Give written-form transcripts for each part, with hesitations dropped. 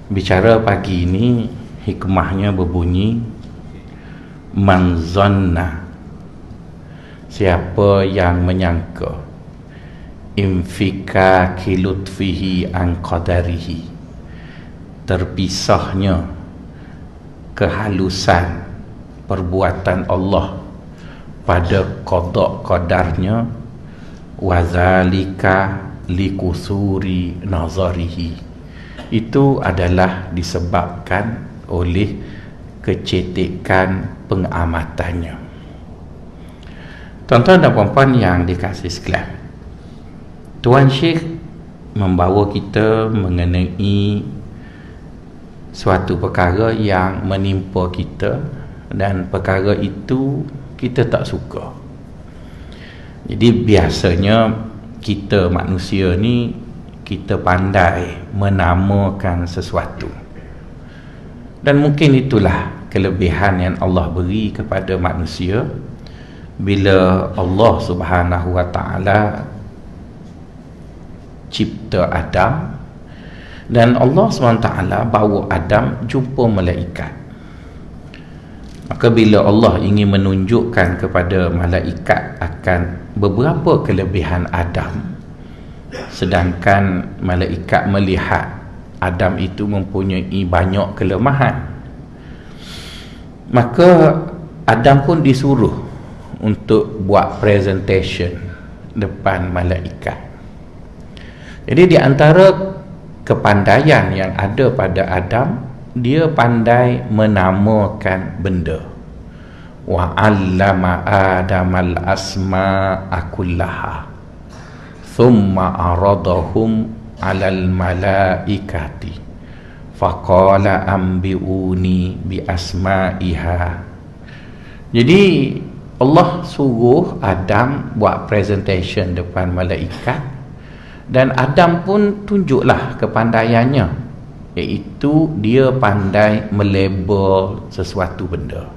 Bicara pagi ini hikmahnya berbunyi, man zanna, siapa yang menyangka, infika kilutfihi an qadarihi, terpisahnya kehalusan perbuatan Allah pada qada qadarnya, wazalika likusuri nazarihi, itu adalah disebabkan oleh kecetikan pengamatannya. Tuan-tuan dan puan-puan yang dikasihi sekalian, Tuan Syekh membawa kita mengenai suatu perkara yang menimpa kita, dan perkara itu kita tak suka. Jadi biasanya kita manusia ni, kita pandai menamakan sesuatu, dan mungkin itulah kelebihan yang Allah beri kepada manusia. Bila Allah Subhanahu wa ta'ala cipta Adam, dan Allah SWT bawa Adam jumpa malaikat, maka bila Allah ingin menunjukkan kepada malaikat akan beberapa kelebihan Adam, sedangkan malaikat melihat Adam itu mempunyai banyak kelemahan, maka Adam pun disuruh untuk buat presentation depan malaikat. Jadi di antara kepandaian yang ada pada Adam, dia pandai menamakan benda. Wa 'allama Adamal asma'a kullaha thumma aradahum 'alal malaikati faqala ambiuni bi asma'iha. Jadi Allah suruh Adam buat presentation depan malaikat, dan Adam pun tunjuklah kepandaiannya, iaitu dia pandai melabel sesuatu benda.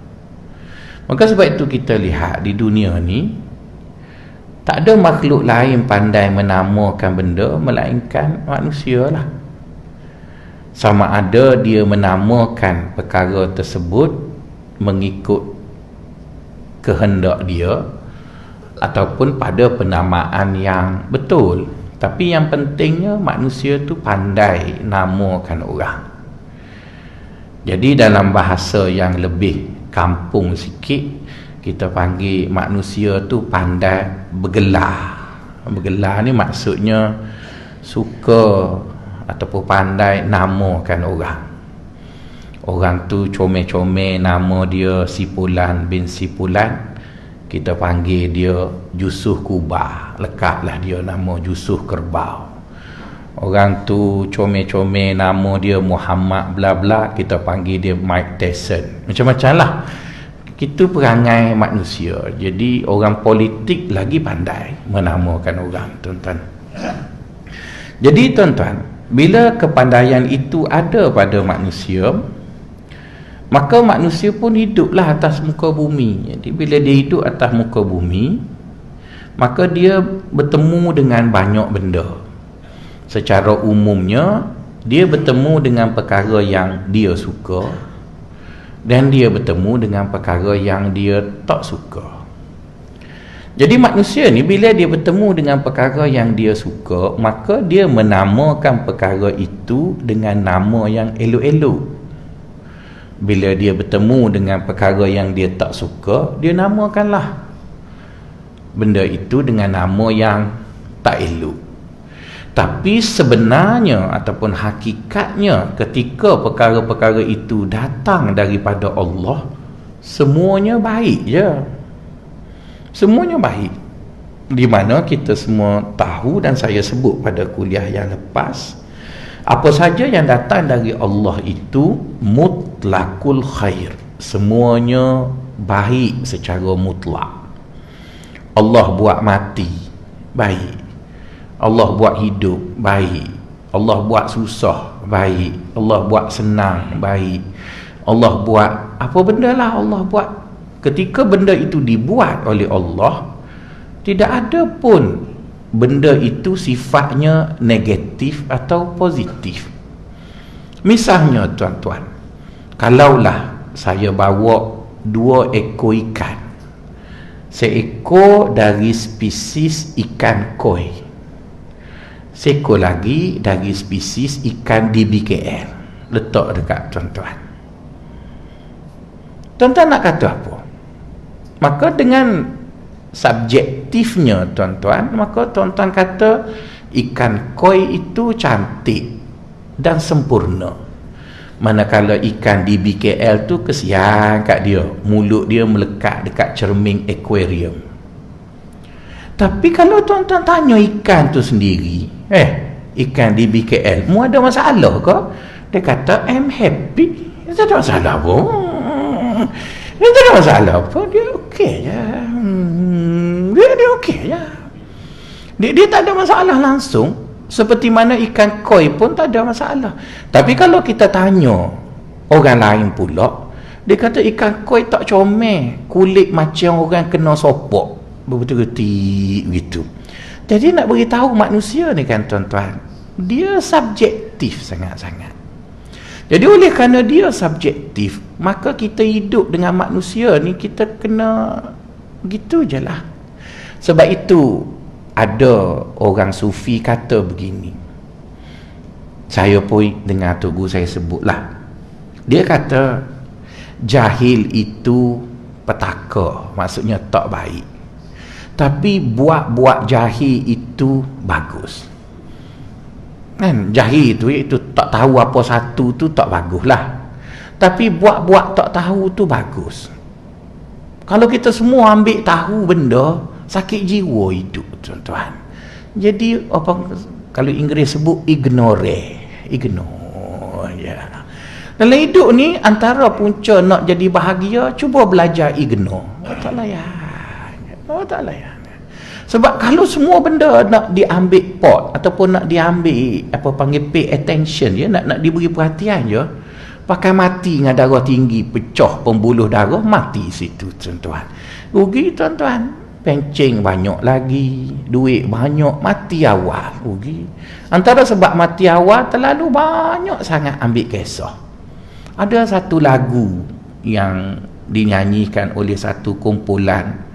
Maka sebab itu kita lihat di dunia ni tak ada makhluk lain pandai menamakan benda melainkan manusia lah. Sama ada dia menamakan perkara tersebut mengikut kehendak dia ataupun pada penamaan yang betul. Tapi yang pentingnya manusia tu pandai namakan orang. Jadi dalam bahasa yang lebih kampung sikit, kita panggil manusia tu pandai bergelar. Bergelar ni maksudnya suka ataupun pandai namakan orang. Orang tu comel-comel, nama dia si Fulan bin si Fulan, kita panggil dia Jusuh Kubah, lekatlah dia nama Jusuh Kerbau. Orang tu comel-comel, nama dia Muhammad bla bla, kita panggil dia Mike Tyson. Macam-macam lah. Itu perangai manusia. Jadi orang politik lagi pandai menamakan orang, tuan-tuan. Jadi tuan-tuan, bila kepandaian itu ada pada manusia, maka manusia pun hiduplah atas muka bumi. Jadi bila dia hidup atas muka bumi, maka dia bertemu dengan banyak benda. Secara umumnya, dia bertemu dengan perkara yang dia suka, dan dia bertemu dengan perkara yang dia tak suka. Jadi manusia ni bila dia bertemu dengan perkara yang dia suka, maka dia menamakan perkara itu dengan nama yang elok-elok. Bila dia bertemu dengan perkara yang dia tak suka, dia namakanlah benda itu dengan nama yang tak elok. Tapi sebenarnya ataupun hakikatnya, ketika perkara-perkara itu datang daripada Allah, semuanya baik je. Semuanya baik. Di mana kita semua tahu, dan saya sebut pada kuliah yang lepas, apa saja yang datang dari Allah itu mutlakul khair. Semuanya baik secara mutlak. Allah buat mati, baik. Allah buat hidup, baik. Allah buat susah, baik. Allah buat senang, baik. Allah buat apa benda lah Allah buat. Ketika benda itu dibuat oleh Allah, tidak ada pun benda itu sifatnya negatif atau positif. Misalnya tuan-tuan, kalaulah saya bawa 2 ekor ikan, seekor dari spesies ikan koi, seekor lagi dari spesies ikan DBKL, letak dekat tuan-tuan. Tuan-tuan nak kata apa? Maka dengan subjektifnya tuan-tuan, maka tuan-tuan kata ikan koi itu cantik dan sempurna, manakala ikan DBKL tu kesian kat dia, mulut dia melekat dekat cermin akuarium. Tapi kalau tuan-tuan tanya ikan tu sendiri, ikan DBKL mu ada masalah ke? Dia kata I'm happy, tak ada masalah pun. Dia tak ada masalah apa, dia okey je. Dia okey je. Dia tak ada masalah langsung, seperti mana ikan koi pun tak ada masalah. Tapi kalau kita tanya orang lain pula, dia kata ikan koi tak comel, kulit macam orang kena sopok, bergetik gitu. Jadi nak beritahu manusia ni kan tuan-tuan, dia subjektif sangat-sangat. Jadi oleh kerana dia subjektif, maka kita hidup dengan manusia ni kita kena gitu je lah. Sebab itu ada orang sufi kata begini, saya pun dengar Tok Guru saya sebutlah. Dia kata jahil itu petaka, maksudnya tak baik, tapi buat-buat jahil itu bagus. Kan jahil itu tak tahu apa satu tu tak bagus lah, tapi buat-buat tak tahu tu bagus. Kalau kita semua ambil tahu benda, sakit jiwa hidup tuan-tuan. Jadi apa kalau Inggeris sebut ignore ya. Dalam hidup ni antara punca nak jadi bahagia, cuba belajar ignore. Tak layan. Sebab kalau semua benda nak diambil pot ataupun nak diambil apa panggil pay attention je, nak diberi perhatian je, pakai mati dengan darah tinggi, pecah pembuluh darah, mati situ tuan-tuan. Rugi tuan-tuan. Pencing banyak lagi, duit banyak, mati awal, rugi. Antara sebab mati awal, terlalu banyak sangat ambil kisah. Ada satu lagu yang dinyanyikan oleh satu kumpulan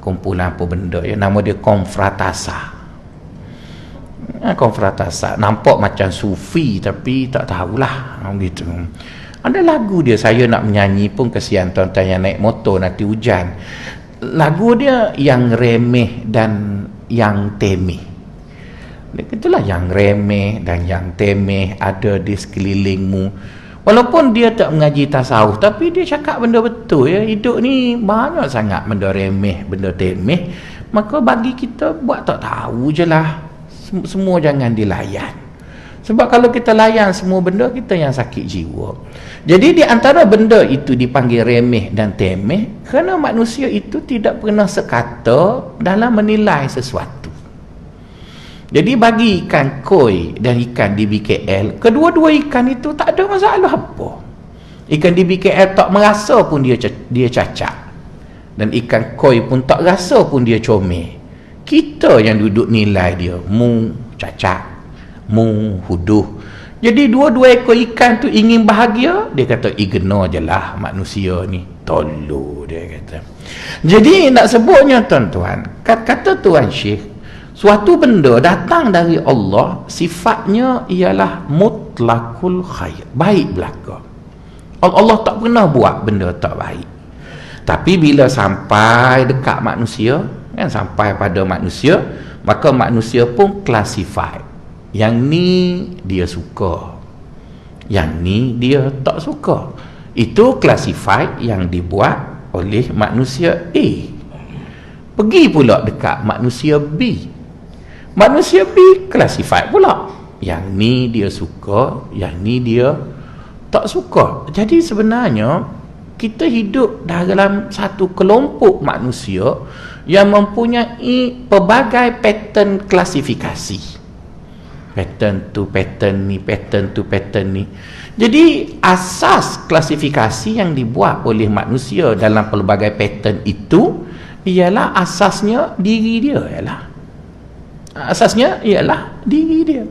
apa benda ya, nama dia Konfratasa. Konfratasa nampak macam sufi tapi tak tahulah gitu. Ada lagu dia, saya nak menyanyi pun kesian tuan-tuan yang naik motor nanti hujan. Lagu dia yang remeh dan yang temeh. Itulah yang remeh dan yang temeh ada di sekelilingmu. Walaupun dia tak mengaji tasawuf, tapi dia cakap benda betul ya. Hidup ni banyak sangat benda remeh, benda temeh. Maka bagi kita buat tak tahu je lah. Semua jangan dilayan. Sebab kalau kita layan semua benda, kita yang sakit jiwa. Jadi di antara benda itu dipanggil remeh dan temeh kerana manusia itu tidak pernah sekata dalam menilai sesuatu. Jadi bagi ikan koi dan ikan DBKL, kedua-dua ikan itu tak ada masalah apa. Ikan DBKL tak merasa pun dia cacat, dan ikan koi pun tak rasa pun dia comel. Kita yang duduk nilai dia, mu cacat, mu huduh. Jadi dua-dua ekor ikan tu ingin bahagia, dia kata ignore je lah manusia ni, tolong dia kata. Jadi nak sebutnya tuan-tuan, kata Tuan Syekh, suatu benda datang dari Allah, sifatnya ialah mutlakul khair, baik belaka. Allah tak pernah buat benda tak baik. Tapi bila sampai dekat manusia, kan, sampai pada manusia, maka manusia pun classify. Yang ni dia suka, yang ni dia tak suka. Itu classify yang dibuat oleh manusia A. Pergi pula dekat manusia B. Manusia B classify pula, yang ni dia suka, yang ni dia tak suka. Jadi sebenarnya kita hidup dalam satu kelompok manusia yang mempunyai pelbagai pattern klasifikasi. Pattern tu pattern ni, pattern tu pattern ni. Jadi asas klasifikasi yang dibuat oleh manusia dalam pelbagai pattern itu ialah asasnya diri dia, asasnya ialah diri dia.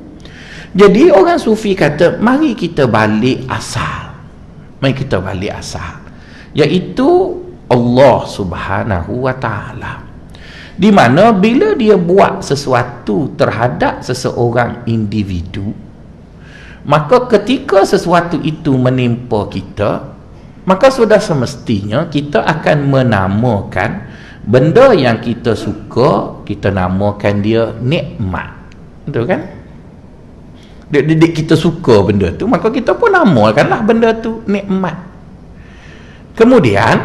Jadi orang sufi kata, mari kita balik asal. Mari kita balik asal. Iaitu Allah Subhanahu wa Ta'ala. Di mana bila dia buat sesuatu terhadap seseorang individu, maka ketika sesuatu itu menimpa kita, maka sudah semestinya kita akan menamakan benda yang kita suka, kita namakan dia nikmat. Betul kan? Dia kita suka benda tu, maka kita pun namakanlah benda tu nikmat. Kemudian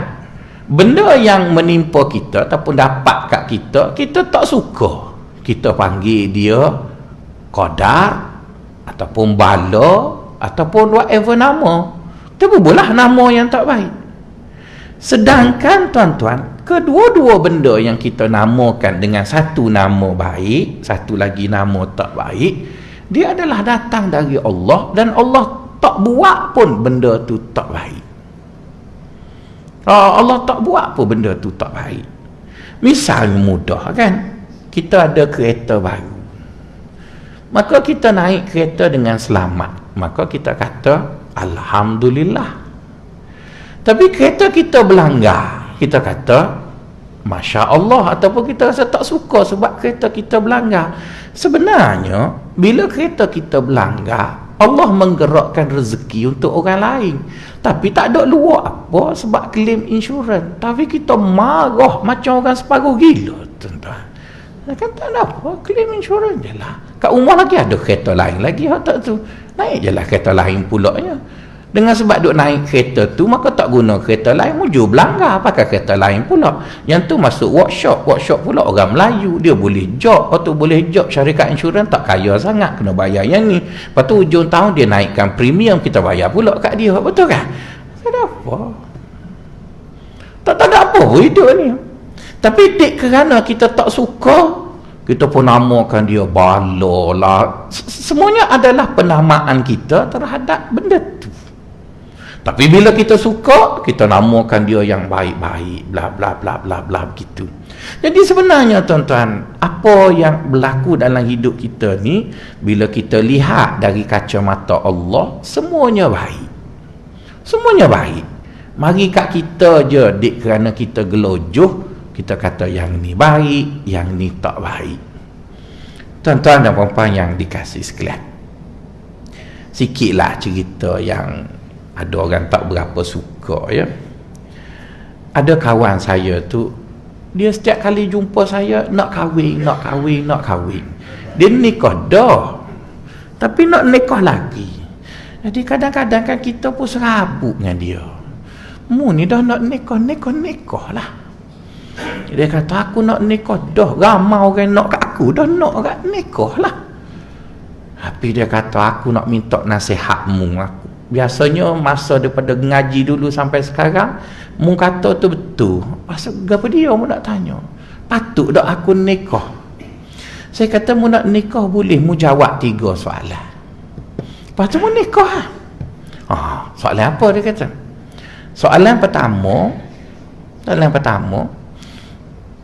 benda yang menimpa kita ataupun dapat kat kita, kita tak suka, kita panggil dia qadar ataupun bala ataupun whatever nama. Terbubuhlah nama yang tak baik. Sedangkan tuan-tuan, kedua-dua benda yang kita namakan dengan satu nama baik, satu lagi nama tak baik, dia adalah datang dari Allah, dan Allah tak buat pun benda tu tak baik. Allah tak buat pun benda tu tak baik. Misalnya mudah kan, kita ada kereta baru, maka kita naik kereta dengan selamat, maka kita kata Alhamdulillah. Tapi kereta kita berlanggar, kita kata Masya Allah, ataupun kita rasa tak suka sebab kereta kita berlanggar. Sebenarnya bila kereta kita berlanggar, Allah menggerakkan rezeki untuk orang lain, tapi tak ada luar apa sebab claim insurans. Tapi kita marah macam orang separuh gila, tuan-tuan. Kan tak ada apa, claim insurans je lah. Kat rumah lagi ada kereta lain lagi, tak tu naik je lah kereta lain pula nya. Dengan sebab duk naik kereta tu, maka tak guna kereta lain, mujur belanggar pakai kereta lain pula. Yang tu masuk workshop pula orang Melayu, dia boleh job, lepas tu boleh job syarikat insurans tak kaya sangat, kena bayar yang ni. Lepas tu hujung tahun dia naikkan premium, kita bayar pula kat dia, betul kan? Tak ada apa, tak ada apa pun hidup ni. Tapi kerana kita tak suka, kita pun namakan dia bala lah. Semuanya adalah penamaan kita terhadap benda tu. Tapi bila kita suka, kita namakan dia yang baik-baik, bla bla bla bla bla begitu. Jadi sebenarnya tuan-tuan, apa yang berlaku dalam hidup kita ni, bila kita lihat dari kacamata Allah, semuanya baik. Semuanya baik. Mari kat kita je, dik, kerana kita gelojoh, kita kata yang ni baik, yang ni tak baik. Tuan-tuan dan puan-puan yang dikasih sekalian, sikitlah cerita yang ada orang tak berapa suka, ya. Ada kawan saya tu, dia setiap kali jumpa saya nak kahwin. Dia nikah dah, tapi nak nikah lagi. Jadi kadang-kadang kan kita pun serabut dengan dia. Mu ni dah nak nikah lah. Dia kata aku nak nikah dah, ramai orang nak kat aku, dah nak kat nikah lah. Tapi dia kata aku nak minta nasihatmu. Aku biasanya masa daripada ngaji dulu sampai sekarang, mu kata tu betul. Pasal apa dia mu nak tanya, patut tak aku nikah? Saya kata mu nak nikah boleh, mu jawab 3 soalan, lepas tu mu nikah. Soalan apa dia kata? Soalan pertama,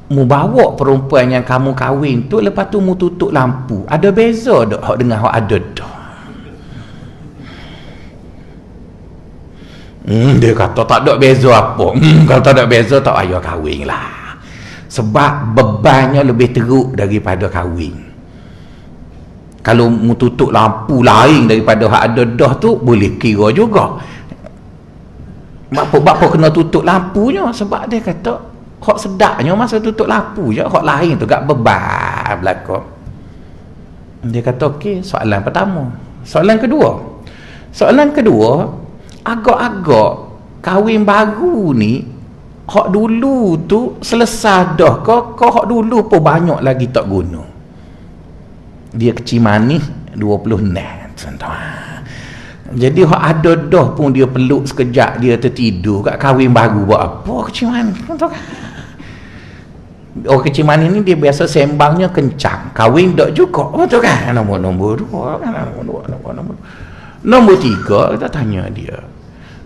mu bawa perempuan yang kamu kahwin tu, lepas tu mu tutup lampu, ada beza tak hak dengan hak ada dah? Dia kata tak ada beza apa. Kalau tak ada beza, tak payah kahwin lah, sebab bebannya lebih teruk daripada kahwin. Kalau mu tutup lampu lain daripada hak ada dah tu, boleh kira juga. Bapa kena tutup lampunya, sebab dia kata hak sedaknya masa tutup lampu je, hak lain tu gak beban belakang. Dia kata okey, soalan pertama. Soalan kedua, agak-agak kahwin baru ni, hak dulu tu selesai dah ke hak dulu pun banyak lagi tak guna? Dia kecil manis 26, tuan-tuan. Jadi hak ada dah pun dia peluk sekejap, dia tertidur. Kat kahwin baru buat apa kecil manis, tuan-tuan? Orang kecil manis ni dia biasa sembangnya kencang, kahwin tak juga, betul kan? Nombor 2 kan, nombor 3 kita tanya dia,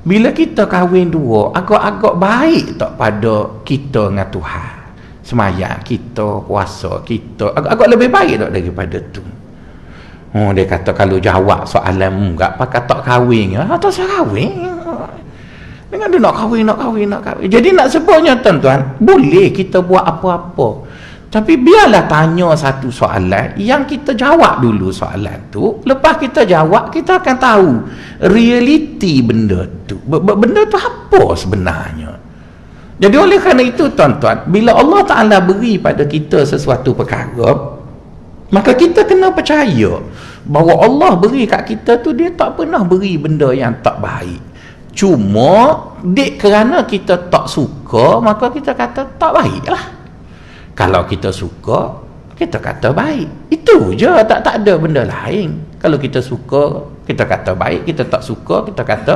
bila kita kahwin 2, agak-agak baik tak pada kita dengan Tuhan? Semayang kita, puasa kita, agak-agak lebih baik tak daripada tu? Oh, dia kata kalau jawab soalan enggak pakai tak kahwin. Tak usah kahwin. Dengan dia nak kahwin. Jadi nak sebutnya tuan-tuan, boleh kita buat apa-apa. Tapi biarlah tanya satu soalan yang kita jawab dulu soalan tu. Lepas kita jawab, kita akan tahu realiti benda tu. Benda tu apa sebenarnya. Jadi oleh kerana itu tuan-tuan, bila Allah Ta'ala beri pada kita sesuatu perkara, maka kita kena percaya bahawa Allah beri kat kita tu, dia tak pernah beri benda yang tak baik. Cuma kerana kita tak suka, maka kita kata tak baik lah. Kalau kita suka, kita kata baik. Itu je, tak ada benda lain. Kalau kita suka, kita kata baik. Kita tak suka, kita kata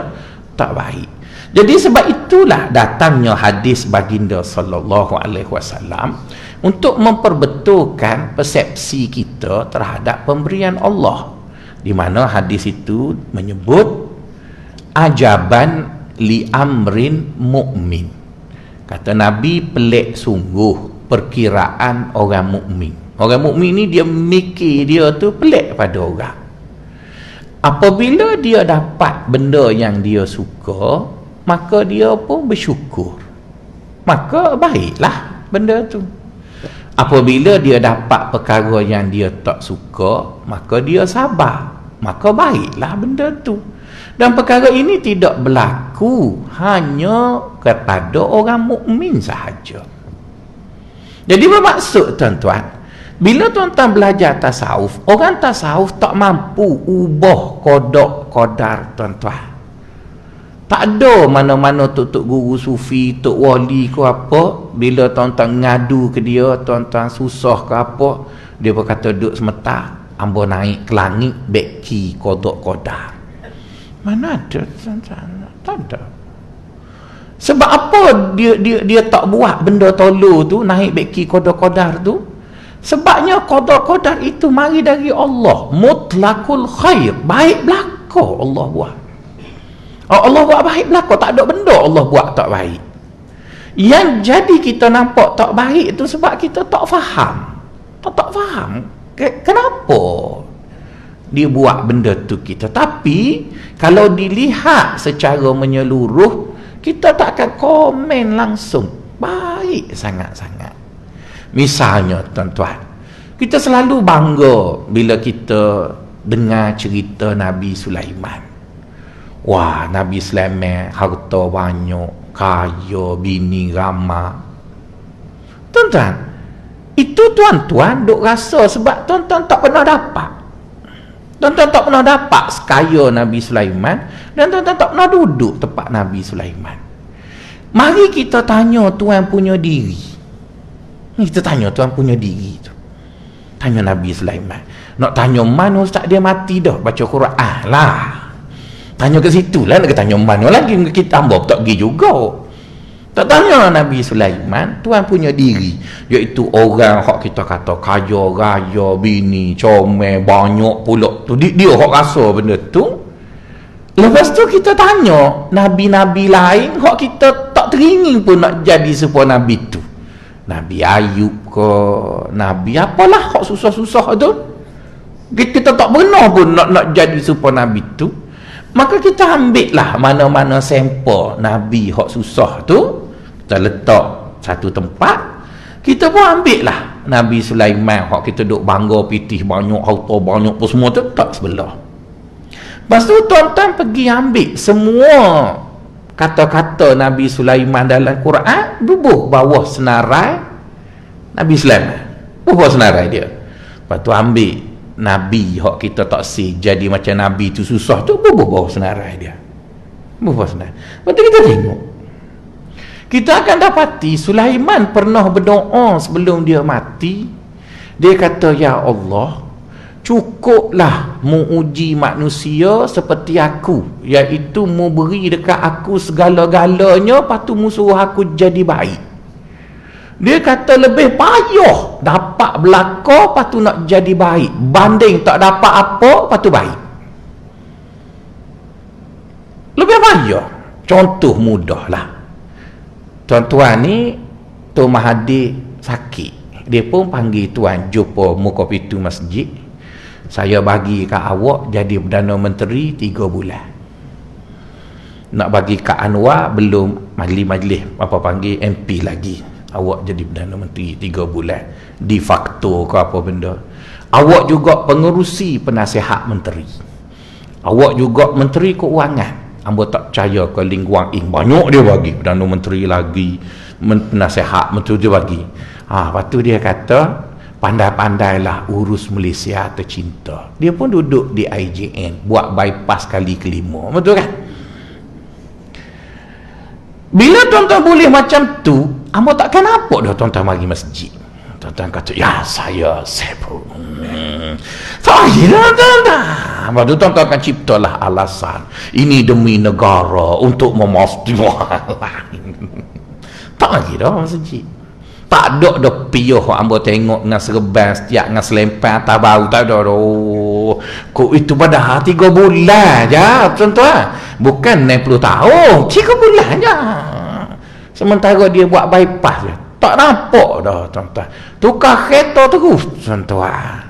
tak baik. Jadi sebab itulah datangnya hadis baginda sallallahu alaihi wasallam untuk memperbetulkan persepsi kita terhadap pemberian Allah, di mana hadis itu menyebut ajaban li amrin mukmin. Kata Nabi, pelik sungguh perkiraan orang mukmin. Orang mukmin ni dia mikir dia tu pelik pada orang. Apabila dia dapat benda yang dia suka, maka dia pun bersyukur, maka baiklah benda tu. Apabila dia dapat perkara yang dia tak suka, maka dia sabar, maka baiklah benda tu. Dan perkara ini tidak berlaku hanya kepada orang mukmin sahaja. Jadi bermaksud tuan-tuan, bila tuan-tuan belajar tasawuf, orang tasawuf tak mampu ubah qada qadar tuan-tuan. Tak ada mana-mana tok guru sufi, tok wali ke apa, bila tuan-tuan ngadu ke dia, tuan-tuan susah ke apa, dia berkata duduk sementara, ambo naik ke langit beki qada qadar. Mana ada tuan-tuan? Tak ada. Sebab apa dia tak buat benda tolo tu, naik beki qada qadar tu? Sebabnya qada qadar itu mari dari Allah, mutlaqul khair, baik belaka Allah buat. Allah buat baik belaka, tak ada benda Allah buat tak baik. Yang jadi kita nampak tak baik itu sebab kita tak faham. Tak faham kenapa dia buat benda tu kita. Tapi kalau dilihat secara menyeluruh, kita tak akan komen langsung, baik sangat-sangat. Misalnya tuan-tuan, kita selalu bangga bila kita dengar cerita Nabi Sulaiman. Wah, Nabi Sulaiman harta banyak, kaya, bini ramai. Tuan-tuan, itu tuan-tuan duk rasa sebab tuan-tuan tak pernah dapat. Tuan-tuan tak pernah dapat sekaya Nabi Sulaiman, dan tuan-tuan tak pernah duduk tempat Nabi Sulaiman. Mari kita tanya tuan punya diri. Kita tanya tuan punya diri tu. Tanya Nabi Sulaiman. Nak tanya mana ustaz dia mati dah baca Quran lah. Tanya ke situ lah, nak tanya mana lagi, kita tambah tak pergi juga. Tak tanya Nabi Sulaiman, tuan punya diri, iaitu orang hak kita kata kaya raya, bini comel banyak pula tu, dia hak rasa benda tu. Lepas tu kita tanya nabi-nabi lain hak kita tak teringin pun nak jadi serupa nabi tu. Nabi Ayub ke, nabi apalah hak susah-susah tu, kita tak pernah pun nak jadi serupa nabi tu. Maka kita ambil lah mana-mana sampel Nabi hak susah tu, kita letak satu tempat. Kita pun ambil lah Nabi Sulaiman hak kita duk bangga pitih banyak, harta banyak pun semua tu, tak sebelah. Lepas tu tuan-tuan pergi ambil semua kata-kata Nabi Sulaiman dalam Quran, bubuh bawah senarai Nabi Sulaiman, bubuh senarai dia. Lepas tu ambil Nabi hak kita tak si jadi macam Nabi tu susah tu, bubuh bawah senarai dia, bubuh senarai. Lepas tu kita tengok, kita akan dapati Sulaiman pernah berdoa sebelum dia mati. Dia kata, ya Allah, cukuplah mu uji manusia seperti aku, iaitu mu beri dekat aku segala-galanya, lepas tu mu suruh aku jadi baik. Dia kata lebih payah dapat belaka lepas tu nak jadi baik, banding tak dapat apa lepas tu baik. Lebih payah. Contoh mudah lah, tuan-tuan ni Tuan Mahathir sakit, dia pun panggil tuan jumpa muka pintu masjid. saya bagi kat awak jadi Perdana Menteri 3 bulan. Nak bagi kat Anwar belum majlis-majlis apa panggil MP lagi, awak jadi Perdana Menteri 3 bulan de facto ke apa benda. Awak juga pengerusi penasihat menteri, awak juga Menteri Keuangan. Ambo tak percaya ke Ling Kuan Ing banyak dia bagi Perdana Menteri lagi, penasihat menteri dia bagi. Lepas tu dia kata pandai-pandailah urus Malaysia tercinta. Dia pun duduk di IJN buat bypass kali kelima, betul kan? Bila tuan-tuan boleh macam tu, ambo takkan apa dah tuan-tuan mari masjid. Tuan-tuan kata, ya saya pun tak kira tuan-tuan. Lepas tu tuan-tuan akan ciptalah alasan, ini demi negara untuk memastikan. Tak kira masjid. Tak ada dah piyuh ambo tengok dengan serban setiap dengan selempang atas bau, tak ada dah. Kok itu padahal 3 bulan je tuan-tuan, bukan 60 tahun, 3 bulan je. Sementara dia buat bypass je, tak nampak dah tuan-tuan, tukar kereta terus tuan-tuan.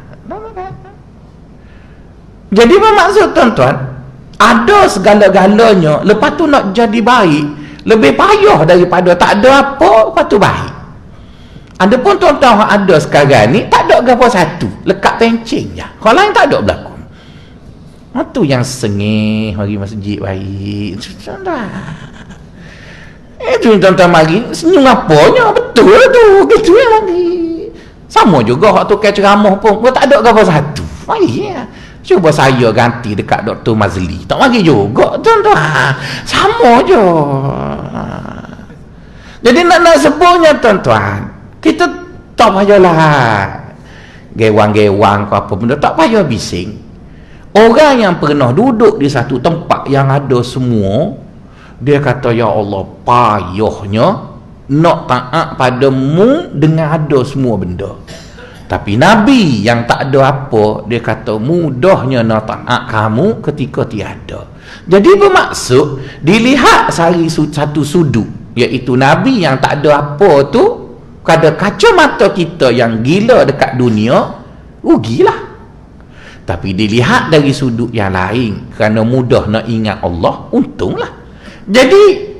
Jadi bermaksud tuan-tuan, ada segala-galanya, lepas tu nak jadi baik lebih payah daripada tak ada apa lepas tu baik. Ada pun tuan-tuan ada sekarang ni tak ada apa satu, lekat pencing je, orang lain tak ada berlaku. Itu yang sengih mari masjid baik tuan-tuan. Itu tuan-tuan mari senyum apanya, betul tu, gitu lagi. Sama juga hak tukar ceramah pun tak ada apa satu. Mari ya. Cuba saya ganti dekat Dr. Mazli, tak mari juga tuan-tuan, sama je. Jadi nak sebutnya tuan-tuan, kita tak payahlah gewang-gewang ke apa benda, tak payah bising. Orang yang pernah duduk di satu tempat yang ada semua, dia kata, ya Allah payahnya nak taat padamu dengan ada semua benda. Tapi Nabi yang tak ada apa, dia kata mudahnya nak taat kamu ketika tiada. Jadi bermaksud dilihat satu sudut, iaitu Nabi yang tak ada apa tu, pada kacamata kita yang gila dekat dunia, rugilah. Tapi dilihat dari sudut yang lain, kerana mudah nak ingat Allah, untunglah. Jadi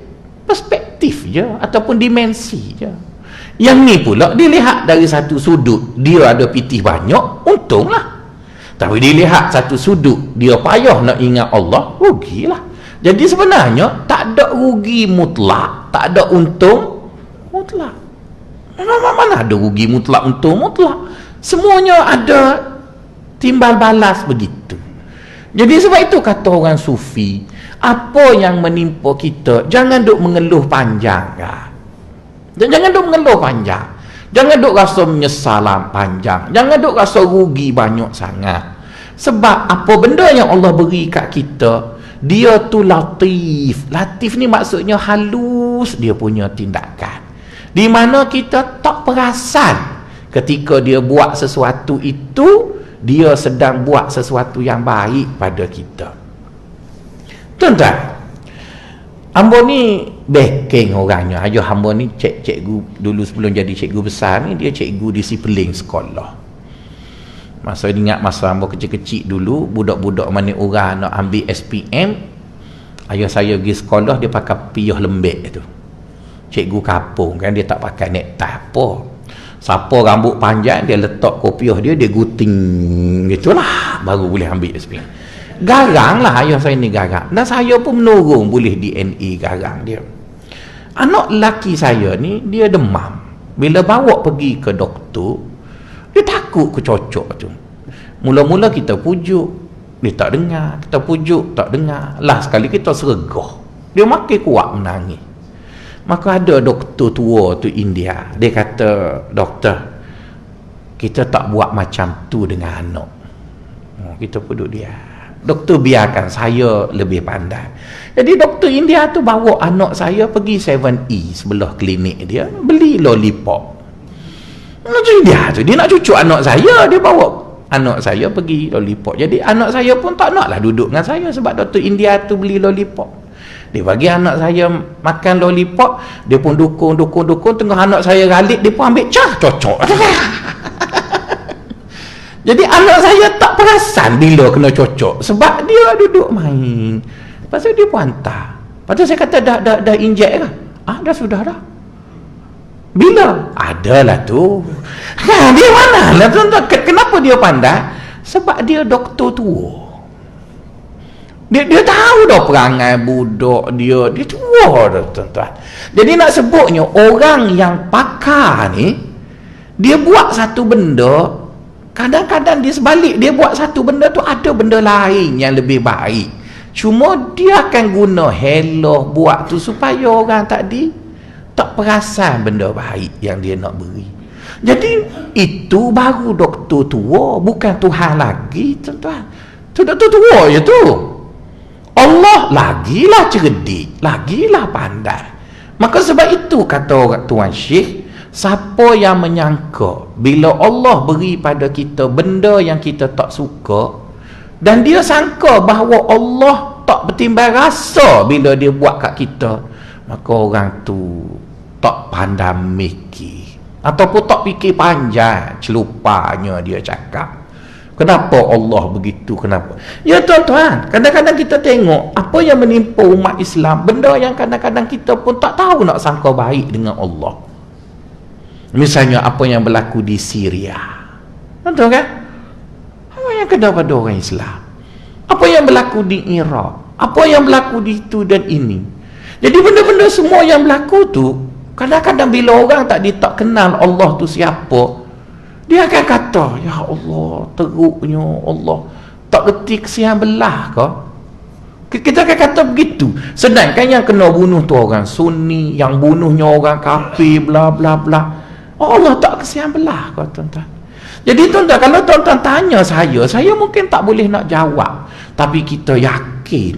perspektif je ataupun dimensi je. Yang ni pula dilihat dari satu sudut, dia ada pitih banyak, untunglah. Tapi dilihat satu sudut, dia payah nak ingat Allah, rugilah. Jadi sebenarnya tak ada rugi mutlak, tak ada untung mutlak. Mana ada rugi mutlak, untung mutlak. Semuanya ada timbal balas begitu. Jadi sebab itu kata orang sufi, apa yang menimpa kita, jangan duk mengeluh panjang kan? Jangan duk mengeluh panjang, jangan duk rasa menyesalan panjang, jangan duk rasa rugi banyak sangat. Sebab apa benda yang Allah beri kat kita, dia tu latif. Latif ni maksudnya halus dia punya tindakan, di mana kita tak perasan ketika dia buat sesuatu itu, dia sedang buat sesuatu yang baik pada kita. Tuan-tuan, ambo ni backing orangnya. Ayah hamba ni cikgu dulu sebelum jadi cikgu besar ni, dia cikgu disiplin sekolah. Masa ingat masa hamba kecil-kecil dulu, budak-budak mana orang nak ambil SPM, ayah saya pergi sekolah, dia pakai piyuh lembek tu. Cikgu kampung kan, dia tak pakai necktie apa. Siapa rambut panjang, dia letak kopiah dia gunting gitulah, baru boleh ambil SPM. Garang lah ayah saya ni, garang. Dan saya pun menurung boleh DNA garang dia. Anak lelaki saya ni, dia demam. Bila bawa pergi ke doktor, dia takut kecocok tu. Mula-mula kita pujuk, dia tak dengar. Kita pujuk, tak dengar. Lah sekali kita sergah, dia makin kuat menangis. Maka ada doktor tua tu India, dia kata, doktor, kita tak buat macam tu dengan anak. Kita pun duduk dia. Doktor biarkan, saya lebih pandai. Jadi doktor India tu bawa anak saya pergi 7E sebelah klinik dia, beli lollipop. Dia nak cucuk anak saya, dia bawa anak saya pergi lollipop. Jadi anak saya pun tak naklah duduk dengan saya sebab doktor India tu beli lollipop. Dia bagi anak saya makan lollipop, dia pun dukung, tengah anak saya ralik, dia pun ambil cocok. Jadi anak saya tak perasan bila kena cocok, sebab dia duduk main. Lepas tu dia pun hantar. Lepas tu saya kata dah injek ke? Dah sudah dah. Bila? Adalah tu. Dia mana lah tuan-tuan? Kenapa dia pandai? Sebab dia doktor tua. Dia tahu dah perangai budak dia tua dah tuan-tuan. Jadi nak sebutnya orang yang pakar ni, dia buat satu benda, kadang-kadang dia sebalik, dia buat satu benda tu ada benda lain yang lebih baik. Cuma dia akan guna hello buat tu supaya orang tadi tak perasan benda baik yang dia nak beri. Jadi itu baru doktor tua, bukan Tuhan lagi tuan-tuan. Tu doktor tua je tu. Allah lagilah cerdik, lagilah pandai. Maka sebab itu kata orang Tuan Syekh, siapa yang menyangka bila Allah beri pada kita benda yang kita tak suka, dan dia sangka bahawa Allah tak bertimbang rasa bila dia buat kat kita, maka orang tu tak pandai mikir, ataupun tak fikir panjang, celupanya dia cakap. Kenapa Allah begitu? Kenapa? Ya tuan-tuan, kadang-kadang kita tengok apa yang menimpa umat Islam, benda yang kadang-kadang kita pun tak tahu nak sangka baik dengan Allah. Misalnya apa yang berlaku di Syria, betul kan? Apa yang kena pada orang Islam? Apa yang berlaku di Iraq? Apa yang berlaku di itu dan ini? Jadi benda-benda semua yang berlaku tu, kadang-kadang bila orang tak kenal Allah tu siapa, dia akan kata, ya Allah, teruknya Allah, tak reti kesian belah ke? Kita akan kata begitu. Sedangkan yang kena bunuh tu orang Sunni, yang bunuhnya orang kafir, bla bla bla. Allah tak kesian belah ke tuan-tuan? Jadi tuan-tuan, kalau tuan-tuan tanya saya mungkin tak boleh nak jawab. Tapi kita yakin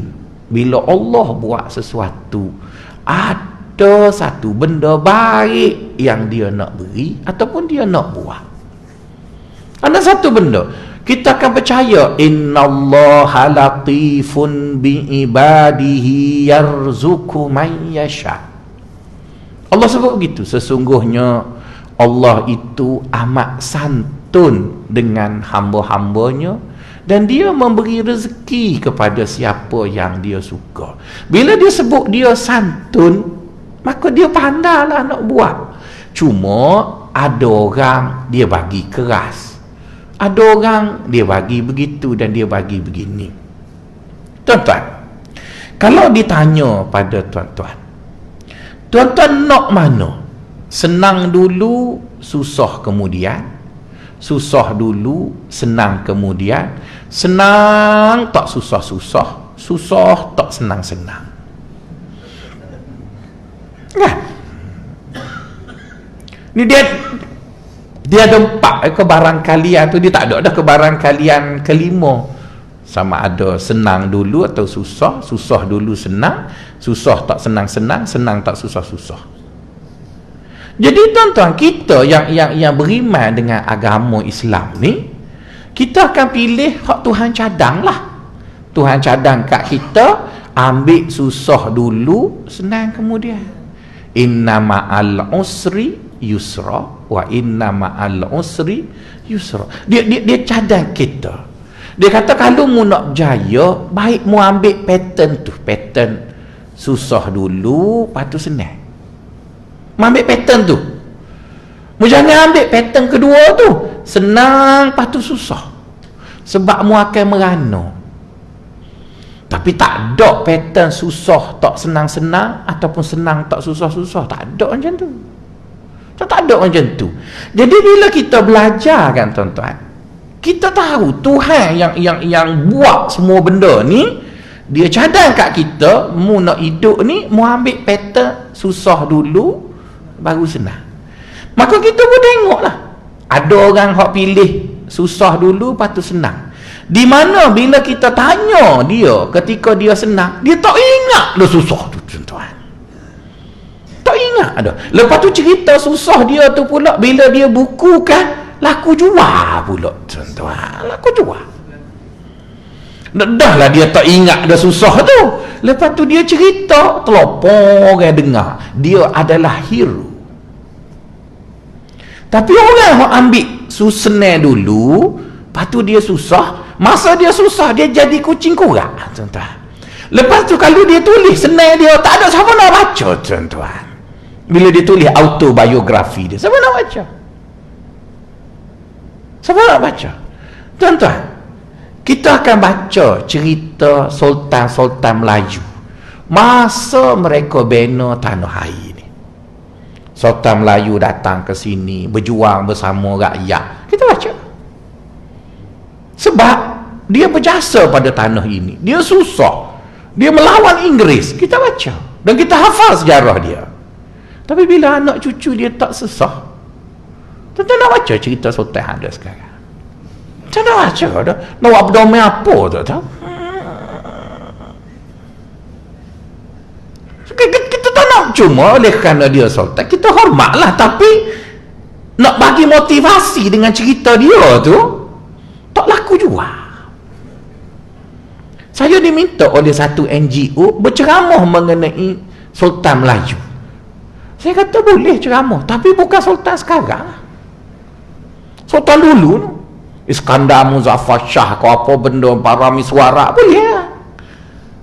bila Allah buat sesuatu, ada satu benda baik yang dia nak beri ataupun dia nak buat. Ada satu benda kita akan percaya, innallaha latifun biibadihi yarzuqu man yasha. Allah sebut begitu, sesungguhnya Allah itu amat santun dengan hamba-hambanya dan dia memberi rezeki kepada siapa yang dia suka. Bila dia sebut dia santun, maka dia pandailah nak buat. Cuma ada orang dia bagi keras, ada orang dia bagi begitu dan dia bagi begini. Tuan-tuan, kalau ditanya pada tuan-tuan nak mana? Senang dulu, susah kemudian. Susah dulu, senang kemudian. Senang tak susah-susah, susah tak senang-senang. Kan? Ni dia ada 4 kebarangkalian tu, dia tak ada kebarangkalian kelima. Sama ada senang dulu atau susah, susah dulu senang, susah tak senang-senang, senang tak susah-susah. Jadi tuan-tuan, kita yang beriman dengan agama Islam ni, kita akan pilih hak Tuhan cadang lah. Tuhan cadang kat kita, ambil susah dulu, senang kemudian. Inna ma'al usri yusra wa inna ma'al usri yusra. Dia cadang kita. Dia kata kalau mu nak berjaya, baik mu ambil pattern tu, pattern susah dulu, lepas tu senang. Mu ambil pattern tu. Mu jangan ambil pattern kedua tu, senang lepas tu susah. Sebab mu akan merana. Tapi tak ada pattern susah tak senang-senang ataupun senang tak susah-susah. Tak ada macam tu. Tak ada macam tu. Jadi bila kita belajar kan tuan-tuan, kita tahu Tuhan yang buat semua benda ni, dia cadang kat kita, mu nak hidup ni, mu ambil pattern susah dulu baru senang. Maka kita pun tengoklah, ada orang hak pilih susah dulu lepas tu senang. Di mana bila kita tanya dia ketika dia senang, dia tak ingat dah susah tu tuan-tuan. Tak ingat dah. Lepas tu cerita susah dia tu pula bila dia bukukan, laku jual pula tuan-tuan. Laku jual. Dah lah dia tak ingat dah susah tu. Lepas tu dia cerita, terlopong orang dengar. Dia adalah hero. Tapi orang yang ambil susah dulu, Lepas tu dia susah. Masa dia susah, dia jadi kucing kurak, tuan-tuan. Lepas tu kalau dia tulis senang dia, tak ada siapa nak baca, tuan-tuan. Bila dia tulis autobiografi dia, siapa nak baca? Siapa nak baca? Tuan-tuan, kita akan baca cerita Sultan-Sultan Melayu masa mereka bina tanah air ni. Sultan Melayu datang ke sini berjuang bersama rakyat. Kita baca. Sebab dia berjasa pada tanah ini. Dia susah. Dia melawan Inggeris. Kita baca. Dan kita hafal sejarah dia. Tapi bila anak cucu dia tak susah, tuan-tuan nak baca cerita Sultan ada sekarang. Macam nak baca dah. Nak buat berdomai apa tak tahu. Kita tak nak cuma oleh kerana dia Sultan, kita hormatlah, tapi nak bagi motivasi dengan cerita dia tu tak laku juga. Saya diminta oleh satu NGO berceramah mengenai Sultan Melayu. Saya kata boleh ceramah, tapi bukan Sultan sekarang. Sultan dulu tu, Iskandar Muzaffar Shah ke apa benda, para miswara, boleh.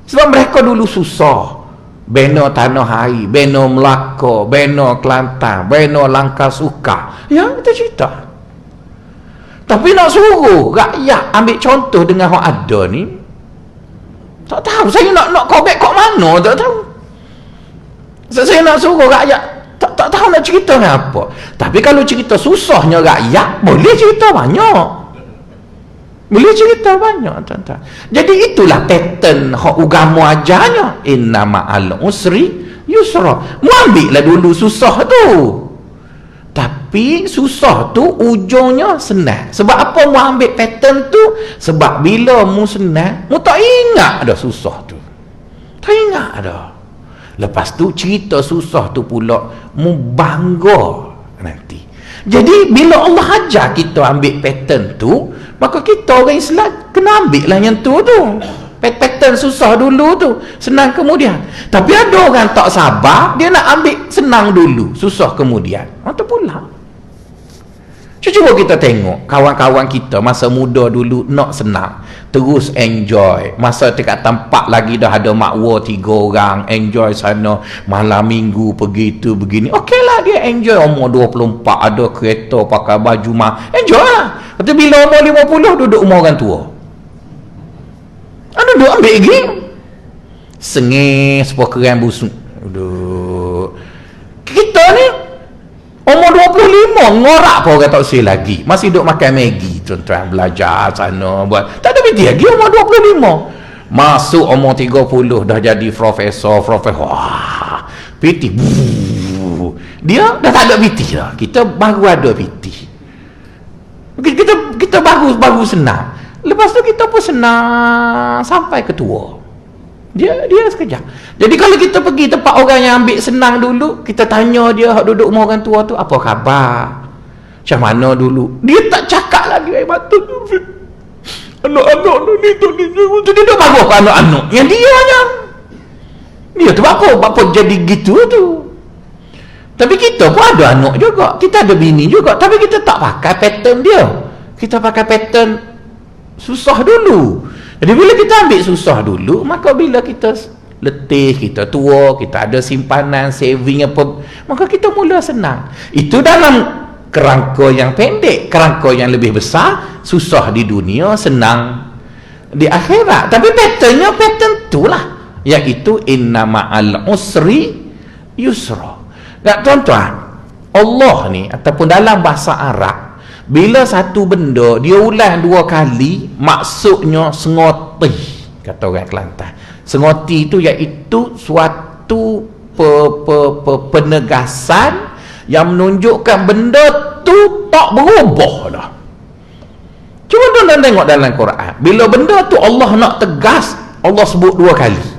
Sebab mereka dulu susah. Bina tanah air, bina Melaka, bina Kelantan, bina Langkah Suka. Ya, kita cerita. Tapi nak suruh rakyat ambil contoh dengan yang ada ni, tak tahu. Saya nak callback kat mana, tak tahu. Saya nak suruh rakyat, tak tahu nak cerita ni apa. Tapi kalau cerita susahnya rakyat, boleh cerita banyak. Boleh cerita banyak, tuan-tuan. Jadi itulah pattern hak agama ajarnya. Inna ma'al usri yusra. Mu ambillah dulu susah tu. Tapi susah tu ujungnya senang. Sebab apa mu ambil pattern tu? Sebab bila mu senang, mu tak ingat dah susah tu. Tak ingat dah. Lepas tu cerita susah tu pula mu bangga nanti. Jadi bila Allah ajar kita ambil pattern tu, maka kita orang Islam kena ambil lah yang tu. Pattern susah dulu tu, senang kemudian. Tapi ada orang tak sabar, dia nak ambil senang dulu, susah kemudian. Itu pula. Cuba kita tengok kawan-kawan kita masa muda dulu nak senang, terus enjoy. Masa dekat tempat lagi dah ada makwa 3 orang, enjoy sana, malam minggu pergi tu begini. Okeylah dia enjoy. Umur 24 ada kereta, pakai baju enjoy lah. Tapi bila umur 50 duduk umur orang tua. Duduk ambil game. Sengih sepokeran busuk. Duduk. Kita ni umur 25 ngorak pun orang tak usah lagi. Masih duduk makan Maggi, tuan-tuan, belajar sana buat. Tak ada biti lagi umur 25. Masuk umur 30 dah jadi profesor. Wah, piti. Dia dah tak ada piti dah. Kita baru ada piti. Kita baru senang. Lepas tu kita pun senang sampai ke tua. Dia sekejap. Jadi kalau kita pergi tempat orang yang ambil senang dulu, kita tanya dia hak duduk rumah orang tua tu, apa khabar, macam mana dulu, dia tak cakap lagi air mata tu. Anak-anak ni tu dia duduk bagus ke anak-anak yang dia tu apa jadi gitu tu. Tapi kita pun ada anak juga, kita ada bini juga, tapi kita tak pakai pattern dia. Kita pakai pattern susah dulu. Jadi bila kita ambil susah dulu, maka bila kita letih, kita tua, kita ada simpanan, saving apa, maka kita mula senang. Itu dalam kerangka yang pendek. Kerangka yang lebih besar, susah di dunia, senang di akhirat. Tapi patternnya pattern itulah, iaitu inna ma'al usri yusra. Tak, tuan-tuan, Allah ni ataupun dalam bahasa Arab, bila satu benda dia ulang 2 kali, maksudnya sengoti, kata orang Kelantan. Sengoti itu iaitu suatu penegasan yang menunjukkan benda tu tak berubah dah. Cuba tuan-tuan tengok dalam Quran, bila benda tu Allah nak tegas, Allah sebut 2 kali.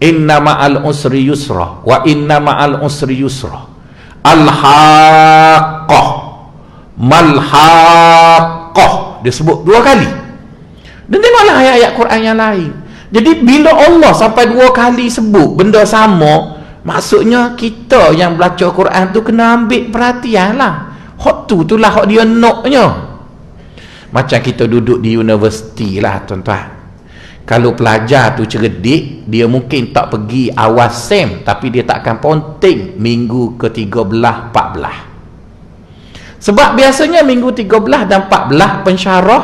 Inna ma'al usri yusra wa inna ma'al usri yusra. Al-haqqah malhaqqah, dia sebut 2 kali. Dan tengoklah ayat-ayat Quran yang lain. Jadi bila Allah sampai 2 kali sebut benda sama, maksudnya kita yang baca Quran tu kena ambil perhatian lah. Hak tu lah hak dia naknya. Macam kita duduk di universiti lah tuan-tuan. Kalau pelajar tu cerdik, dia mungkin tak pergi awal sem, tapi dia tak akan ponting minggu ke-13, 14. Sebab biasanya minggu 13 dan 14 pensyarah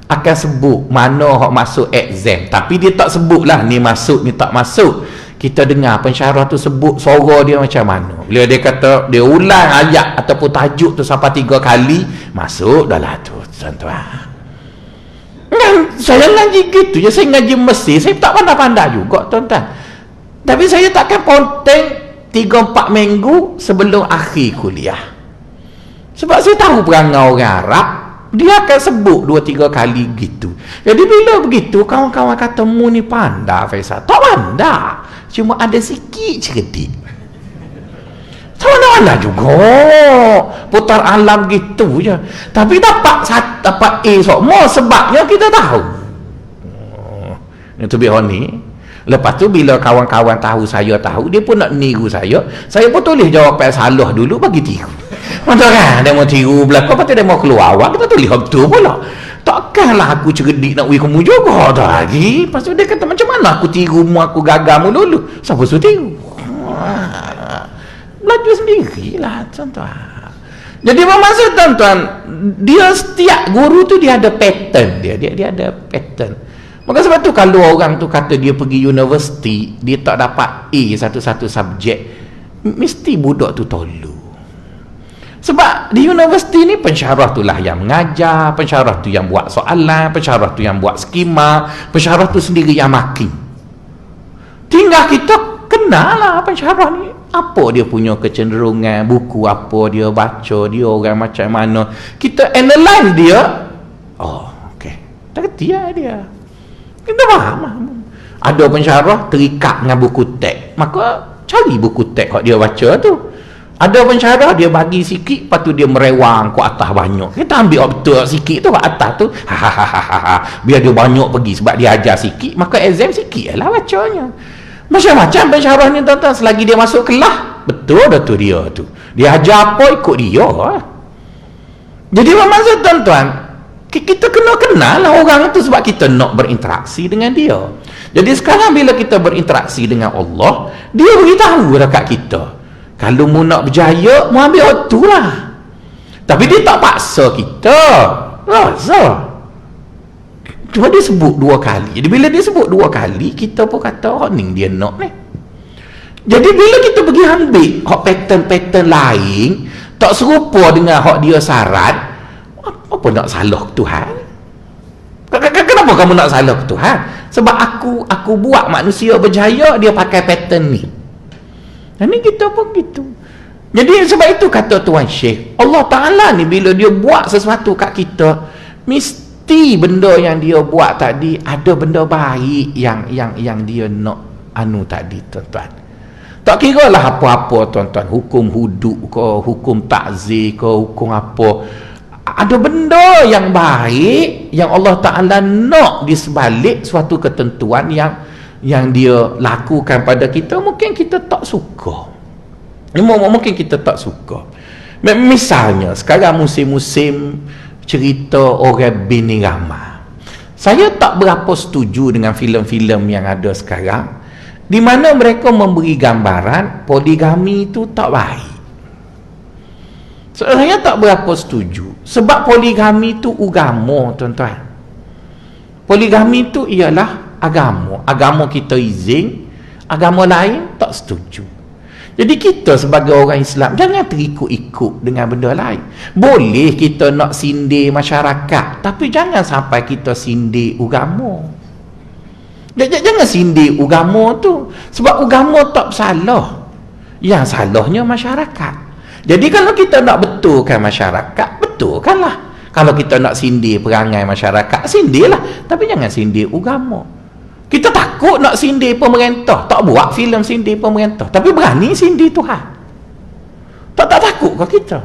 akan sebut mana hak masuk exam, tapi dia tak sebut lah ni masuk ni tak masuk. Kita dengar pensyarah tu sebut suara dia macam mana. Bila dia kata dia ulang ayat ataupun tajuk tu sampai 3 kali, masuk dah lah tu tuan-tuan. Saya ngaji gitu je, saya ngaji Mesir, saya tak pandai-pandai juga tuan-tuan. Tapi saya takkan ponteng 3-4 minggu sebelum akhir kuliah. Sebab saya tahu perangai orang Arab, dia akan sebut 2-3 kali gitu. Jadi bila begitu, kawan-kawan kata, mu ni pandai Faisal. Tak pandai, cuma ada sikit cerdik. Tak mana-mana juga putar alam gitu je. Tapi dapat A semua sebabnya kita tahu. Itu biar ni. Lepas tu bila kawan-kawan tahu saya tahu, dia pun nak niru saya pun tulis jawapan salah dulu bagi tiru. Macam kan dia mau tiru belakang, lepas tu dia mau keluar awak, kita tulis betul pula. Takkanlah aku cerdik nak wui kamu juga tak lagi. Lepas tu dia kata, macam mana aku tiru mu, aku gagal mu dulu, siapa suruh tiru? Belajar sendirilah tuan-tuan. Jadi maksud tuan-tuan, dia setiap guru tu dia ada pattern dia ada pattern. Maka sebab tu kalau orang tu kata dia pergi universiti, dia tak dapat A satu-satu subjek, mesti budak tu tolu. Sebab di universiti ni pensyarah tu lah yang mengajar, pensyarah tu yang buat soalan, pensyarah tu yang buat skema, pensyarah tu sendiri yang makin. Tinggal kita kenal lah pensyarah ni, apa dia punya kecenderungan, buku apa dia baca, dia orang macam mana, kita analyse dia. Oh okey, tak kerti lah dia, kita faham. Ada pensyarah terikat dengan buku teks, maka cari buku teks yang dia baca tu. Ada pensyarah dia bagi sikit, lepas tu dia merewang ke atas banyak, kita ambil betul sikit tu kat atas tu, biar dia banyak pergi, sebab dia ajar sikit, maka exam sikit lah bacanya. Macam-macam pensyarah ni tuan-tuan, selagi dia masuk kelas, betul dia tu, dia ajar apa ikut dia. Jadi maksud tuan-tuan, kita kena kenal lah orang tu, sebab kita nak berinteraksi dengan dia. Jadi sekarang bila kita berinteraksi dengan Allah, dia beritahu dekat kita, kalau mu nak berjaya, mu ambil waktu lah. Tapi dia tak paksa kita, rasa. Cuma dia sebut 2 kali. Jadi bila dia sebut 2 kali, kita pun kata, oh ni dia nak ni. Jadi bila kita pergi ambil hak pattern-pattern lain, tak serupa dengan hak dia syarat, apa nak salah ke Tuhan? Kenapa kamu nak salah ke Tuhan? Sebab aku buat manusia berjaya, dia pakai pattern ni. Dan ni kita pun gitu. Jadi sebab itu kata Tuan Syekh, Allah Ta'ala ni bila dia buat sesuatu kat kita, mesti benda yang dia buat tadi ada benda baik yang dia nak anu tadi tuan-tuan. Tak kira lah apa-apa tuan-tuan, hukum hudud ke, hukum takzir ke, hukum apa, ada benda yang baik yang Allah Ta'ala nak di sebalik suatu ketentuan yang dia lakukan pada kita. Mungkin kita tak suka, mungkin kita tak suka. Misalnya sekarang musim-musim cerita orang bini ramai, saya tak berapa setuju dengan filem-filem yang ada sekarang, di mana mereka memberi gambaran poligami itu tak baik. Saya tak berapa setuju, sebab poligami itu agama tuan-tuan. Poligami itu ialah agama kita izin, agama lain tak setuju. Jadi kita sebagai orang Islam jangan terikut-ikut dengan benda lain. Boleh kita nak sindir masyarakat, tapi jangan sampai kita sindir agama. Jangan sindir agama tu, sebab agama tak salah, yang salahnya masyarakat. Jadi kalau kita nak betulkan masyarakat, betulkanlah. Kalau kita nak sindir perangai masyarakat, sindirlah, tapi jangan sindir agama. Kita takut nak sindir pemerintah, tak buat filem sindir pemerintah, tapi berani sindir Tuhan. Tak takut ke kita?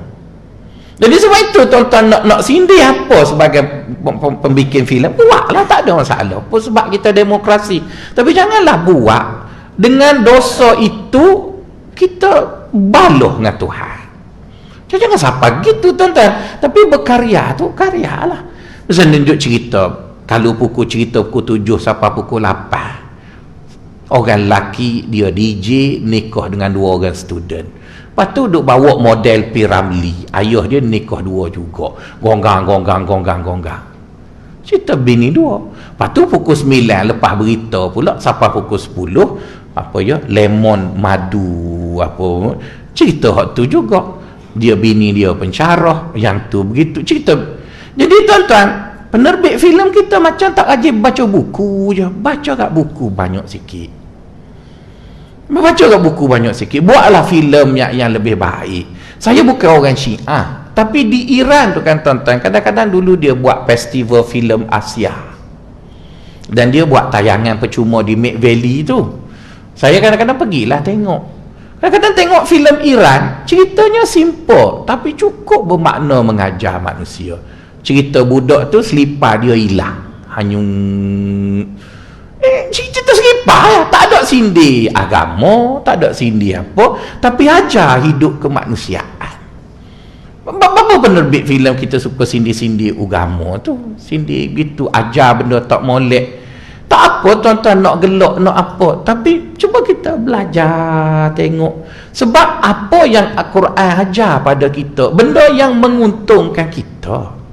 Jadi sebab itu tuan-tuan, nak sindir apa sebagai pembikin filem, buatlah, tak ada masalah pun, sebab kita demokrasi. Tapi janganlah buat dengan dosa itu kita baloh dengan Tuhan. Jangan sampai gitu tuan-tuan. Tapi berkarya tu karyalah. Saya tunjuk cerita, kalau pukul 7 sampai pukul 8, orang lelaki dia DJ nikah dengan 2 orang student. Lepas tu duk bawa model P. Ramlee, ayah dia nikah 2 juga, gonggang. Cerita bini 2. Lepas tu pukul 9 lepas berita pula sampai pukul 10 lemon madu cerita hak tu juga, dia bini dia pencarah, yang tu begitu cerita. Jadi tuan-tuan, penerbit filem kita macam tak rajin baca buku je. Baca kat buku banyak sikit. Buatlah filem yang lebih baik. Saya bukan orang Syiah, tapi di Iran tu kan tuan-tuan, kadang-kadang dulu dia buat festival filem Asia. Dan dia buat tayangan percuma di Make Valley tu. Saya kadang-kadang pergilah tengok. Kadang-kadang tengok filem Iran, ceritanya simple tapi cukup bermakna mengajar manusia. Cerita budak tu selipar dia hilang, hanyung. Cerita selipar ya, tak ada sindir agama, tak ada sindir apa, tapi ajar hidup kemanusiaan. Berapa penerbit filem kita suka sindir-sindir agama tu, sindir gitu, ajar benda tak molek. Tak apa tuan-tuan nak gelak nak apa, tapi cuba kita belajar tengok. Sebab apa yang Al-Quran ajar pada kita, benda yang menguntungkan kita,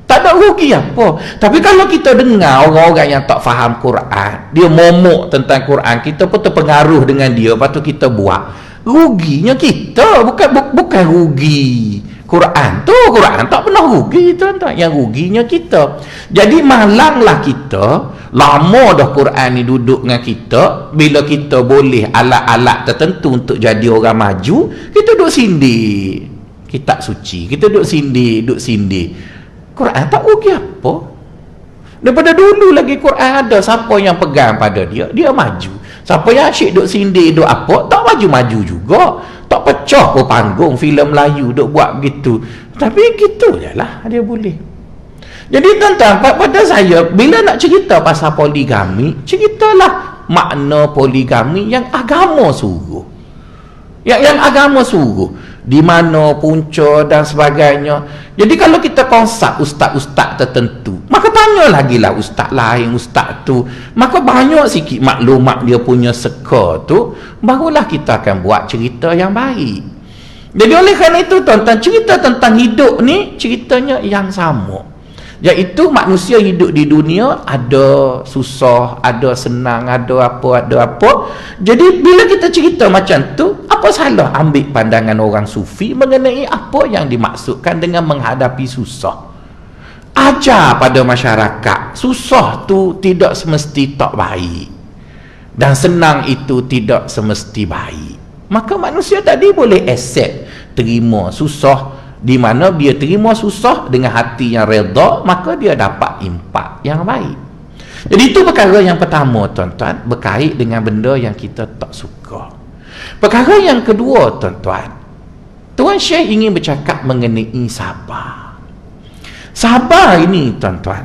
tak ada rugi apa. Tapi kalau kita dengar orang-orang yang tak faham Quran, dia momok tentang Quran, kita pun terpengaruh dengan dia, lepas tu kita buat, ruginya kita, bukan rugi Quran tu. Quran tak pernah rugi tuan-tuan, yang ruginya kita. Jadi malanglah kita, lama dah Quran ni duduk dengan kita, bila kita boleh alat-alat tertentu untuk jadi orang maju, kita duduk sindir kitab suci, kita duduk sindir Quran, tak rugi apa. Daripada dulu lagi Quran ada, siapa yang pegang pada dia maju. Siapa yang asyik duk sindir duk apa, tak maju-maju juga. Tak pecah pun panggung filem Melayu duk buat begitu. Tapi gitu je lah dia boleh. Jadi tuan-tuan, pada saya, bila nak cerita pasal poligami, ceritalah makna poligami yang agama suruh. Yang agama suruh, di mana punca dan sebagainya. Jadi kalau kita konsult ustaz-ustaz tertentu, maka tanya lagi lah ustaz lain, ustaz tu, maka banyak sikit maklumat dia punya seka tu, barulah kita akan buat cerita yang baik. Jadi oleh kerana itu tuan-tuan, cerita tentang hidup ni ceritanya yang sama, iaitu manusia hidup di dunia, ada susah, ada senang, ada apa. Jadi bila kita cerita macam tu, apa salah ambil pandangan orang sufi mengenai apa yang dimaksudkan dengan menghadapi susah. Ajar pada masyarakat, susah tu tidak semesti tak baik, dan senang itu tidak semesti baik. Maka manusia tadi boleh accept, terima susah, di mana dia terima susah dengan hati yang redha, maka dia dapat impak yang baik. Jadi itu perkara yang pertama tuan-tuan, berkait dengan benda yang kita tak suka. Perkara yang kedua tuan-tuan, Tuan Syekh ingin bercakap mengenai sabar. Sabar ini tuan-tuan,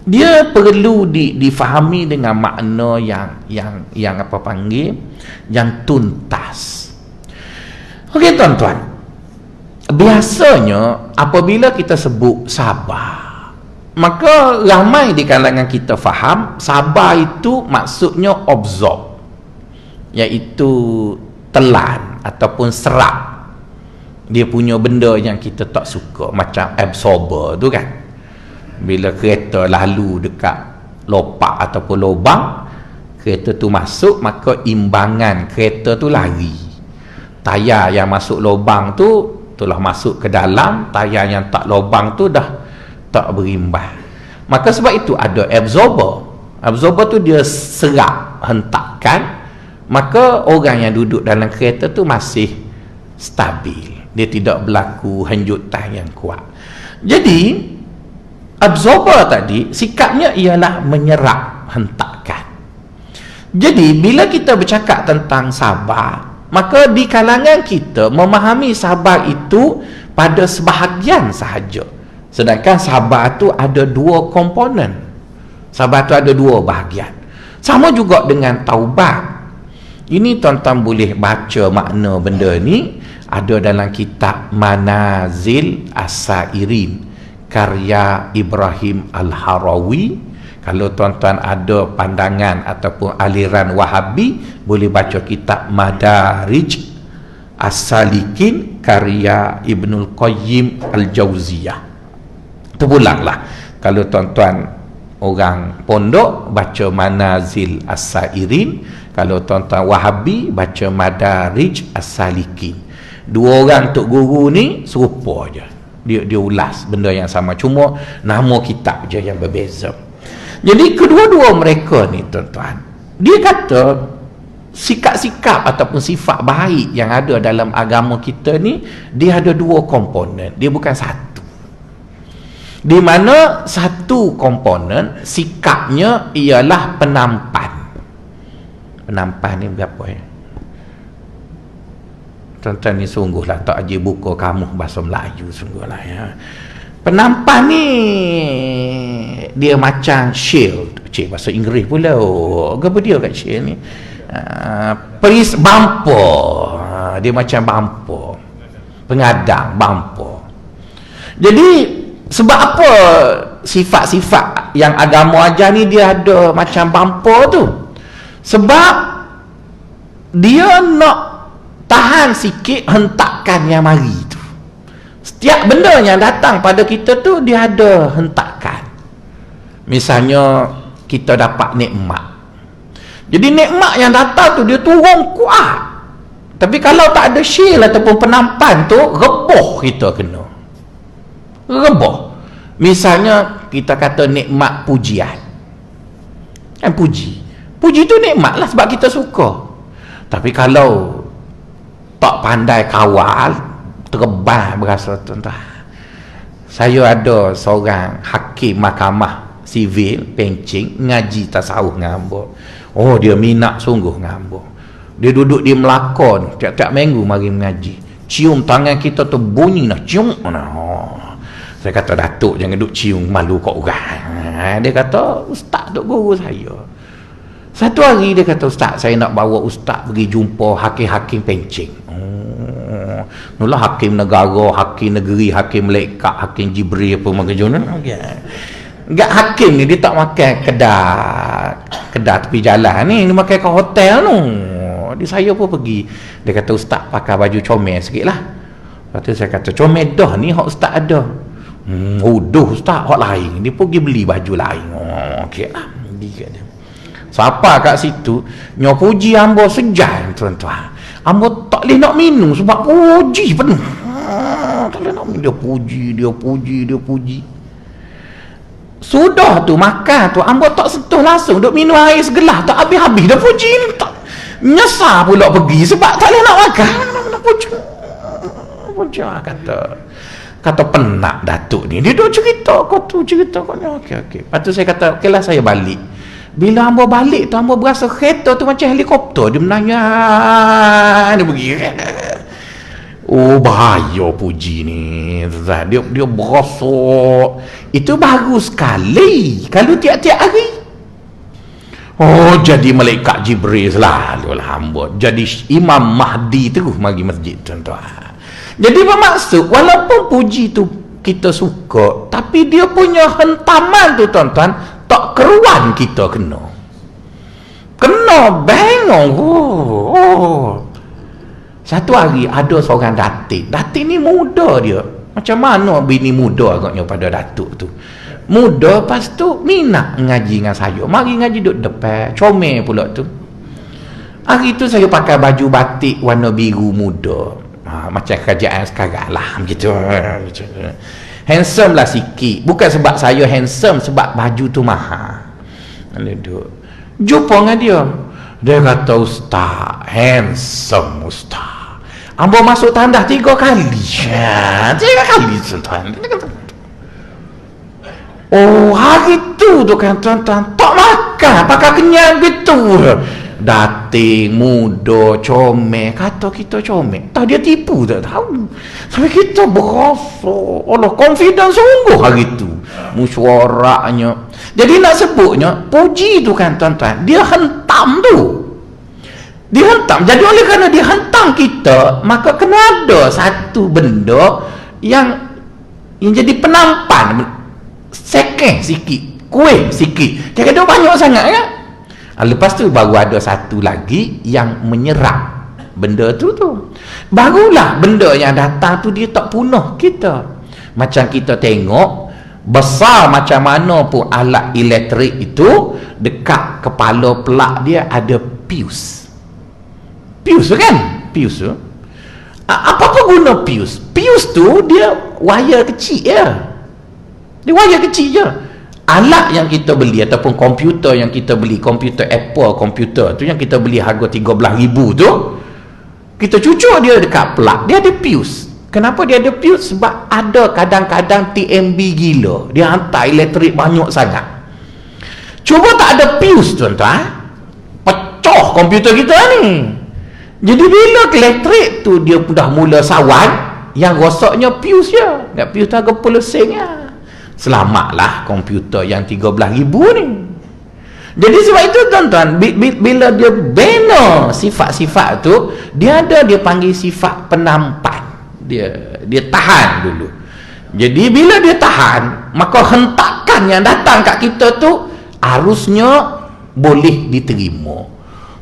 dia perlu difahami dengan makna yang apa panggil, yang tuntas. Okey tuan-tuan, biasanya apabila kita sebut sabar, maka ramai di kalangan kita faham sabar itu maksudnya absorb, iaitu telan ataupun serap. Dia punya benda yang kita tak suka, macam absorber tu kan, bila kereta lalu dekat lopak ataupun lubang, kereta tu masuk, maka imbangan kereta tu lari. Tayar yang masuk lubang tu telah masuk ke dalam, tayar yang tak lubang tu dah tak berimbang. Maka sebab itu ada absorber tu dia serap, hentakan, maka orang yang duduk dalam kereta tu masih stabil, dia tidak berlaku hanyutan yang kuat. Jadi absorber tadi sikapnya ialah menyerap, hentakan. Jadi bila kita bercakap tentang sabar, maka di kalangan kita memahami sabar itu pada sebahagian sahaja. Sedangkan sabar tu ada 2 komponen. Sabar tu ada 2 bahagian. Sama juga dengan taubat. Ini tuan-tuan boleh baca makna benda ni, ada dalam kitab Manazil As-Sairin, karya Ibrahim Al-Harawi. Kalau tuan-tuan ada pandangan ataupun aliran Wahabi, boleh baca kitab Madarij As-Salikin karya Ibnul Qayyim Al-Jauziyah. Terpulanglah. Kalau tuan-tuan orang pondok, baca Manazil As-Sairin. Kalau tuan-tuan Wahabi, baca Madarij As-Salikin. Dua orang Tok Guru ni serupa je. Dia ulas benda yang sama, cuma nama kitab je yang berbeza. Jadi kedua-dua mereka ni tuan-tuan, dia kata sikap-sikap ataupun sifat baik yang ada dalam agama kita ni, dia ada dua komponen, dia bukan satu. Di mana satu komponen sikapnya ialah penampan. Penampan ni berapa ya? Tuan-tuan ni sungguhlah tak aja buka kamus bahasa Melayu, sungguhlah ya. Penampan ni dia macam shield. Cik bahasa Inggeris pula. Apa dia kat shield ni? Peris bumper. Dia macam bumper. Pengadang bumper. Jadi sebab apa sifat-sifat yang agama ajar ni dia ada macam bumper tu? Sebab dia nak tahan sikit hentakan yang mari tu. Setiap benda yang datang pada kita tu dia ada hentakan. Misalnya kita dapat nikmat. Jadi nikmat yang datang tu dia turun kuat. Tapi kalau tak ada shield ataupun penampan tu, reboh kita kena. Reboh. Misalnya kita kata nikmat pujian. Kan puji. Puji tu nikmat lah sebab kita suka. Tapi kalau tak pandai kawal, terbang berasa tuan-tuan. Saya ada seorang hakim mahkamah sivil Pencing ngaji tasawuf ngambuk. Oh, dia minat sungguh ngambuk. Dia duduk di Melaka ni, tiap-tiap minggu mari mengaji. Cium tangan kita tu bunyi nak cium. Saya kata, Datuk jangan duduk cium, malu kat orang. Dia kata, Ustaz Tok Guru saya. Satu hari dia kata, Ustaz saya nak bawa Ustaz pergi jumpa hakim-hakim Pencing. Itulah hakim negara, hakim negeri, hakim malaikat, hakim Jibril apa macam mana. Enggak, hakim ni dia tak makan kedai tepi jalan ni, dia makan kat hotel tu. Dia saya pun pergi. Dia kata, Ustaz pakai baju comel sikitlah. Lepas tu saya kata, comel dah ni hak Ustaz ada. Uduh Ustaz hak lain. Dia pergi beli baju lain. Okeylah. Dia siapa kat situ nyo puji hamba sejan tuan-tuan. Hamba tak boleh nak minum sebab puji penuh. Tak boleh nak minum. Dia puji. Sudah tu makan tu hamba tak sentuh langsung, duk minum air segelas tak habis-habis dah puji ni. Tak nyesal pula pergi sebab tak boleh nak makan. Puji kata penat Datuk ni. Dia duk cerita kau ni. Okey. Lepas tu saya kata, okeylah saya balik. Bila hamba balik tu, hamba berasa kereta tu macam helikopter. Dia menanya, dia pergi. Oh, bahaya puji ni. Dia berasa. Itu baru sekali. Kalau tiap-tiap hari. Oh, jadi malaikat Jibril selalu lah hamba. Jadi Imam Mahdi terus mari masjid tuan-tuan. Jadi bermaksud, walaupun puji tu kita suka, tapi dia punya hentaman tu tuan-tuan, tak keruan kita kena bengong. Satu hari ada seorang datin ni muda dia. Macam mana bini muda agaknya pada datuk tu. Muda, lepas tu minat ngaji dengan saya. Mari ngaji duduk depan, comel pula tu. Hari tu saya pakai baju batik warna biru muda. Macam kerajaan sekarang lah begitu. Handsome lah sikit. Bukan sebab saya handsome, sebab baju tu mahal. Duduk jumpa dengan dia. Dia kata, Ustaz handsome Ustaz. Hamba masuk tandas 3 kali. 3 kali tuan-tuan. Oh, hari tu kan tuan-tuan tak makan, pakai kenyang gitu. Dating muda comel, kata kita comel. Tak, dia tipu tak tahu. Sampai kita berasa Allah confident sungguh hari tu mesyuaratnya. Jadi nak sebutnya puji tu kan tuan-tuan, dia hentam tu. Dia hentam. Jadi oleh kerana dia hentam kita, maka kena ada satu benda yang yang jadi penampan, sekeh sikit, kuih sikit, kadang-kadang banyak sangat kan. Lepas tu baru ada satu lagi yang menyerap benda tu. Barulah benda yang datang tu dia tak punah kita. Macam kita tengok besar macam mana pun alat elektrik itu, dekat kepala pelak dia ada fuse. Fuse kan? Fuse tu apa guna fuse? Fuse tu dia wire kecil je. Dia wire kecil je. Alat yang kita beli ataupun komputer yang kita beli, komputer Apple, komputer tu yang kita beli harga 13,000 tu, kita cucuk dia dekat plug, dia ada fuse. Kenapa dia ada fuse? Sebab ada kadang-kadang TMB gila, dia hantar elektrik banyak sangat. Cuba tak ada fuse tuan-tuan, pecah komputer kita ni. Jadi bila elektrik tu dia dah mula sawan, yang rosaknya fuse je. Nak fuse tu harga puluh sen je. Selamatlah komputer yang 13,000 ni. Jadi sebab itu tuan-tuan, bila dia bina sifat-sifat tu, dia panggil sifat penampan. Dia tahan dulu. Jadi bila dia tahan, maka hentakan yang datang kat kita tu harusnya boleh diterima.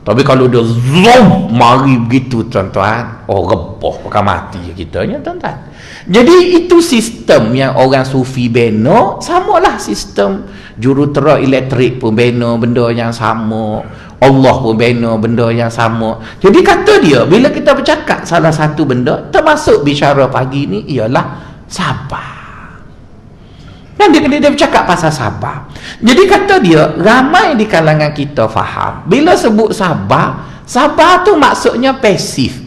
Tapi kalau dia zoom mari begitu tuan-tuan, rebah pakai mati kita ya tuan-tuan. Jadi itu sistem yang orang sufi bina, samalah sistem jurutera elektrik pun bina benda yang sama, Allah pun bina benda yang sama. Jadi kata dia, bila kita bercakap salah satu benda, termasuk bicara pagi ni ialah sabar. Dan dia bercakap pasal sabar. Jadi kata dia, ramai di kalangan kita faham, bila sebut sabar, sabar tu maksudnya pasif.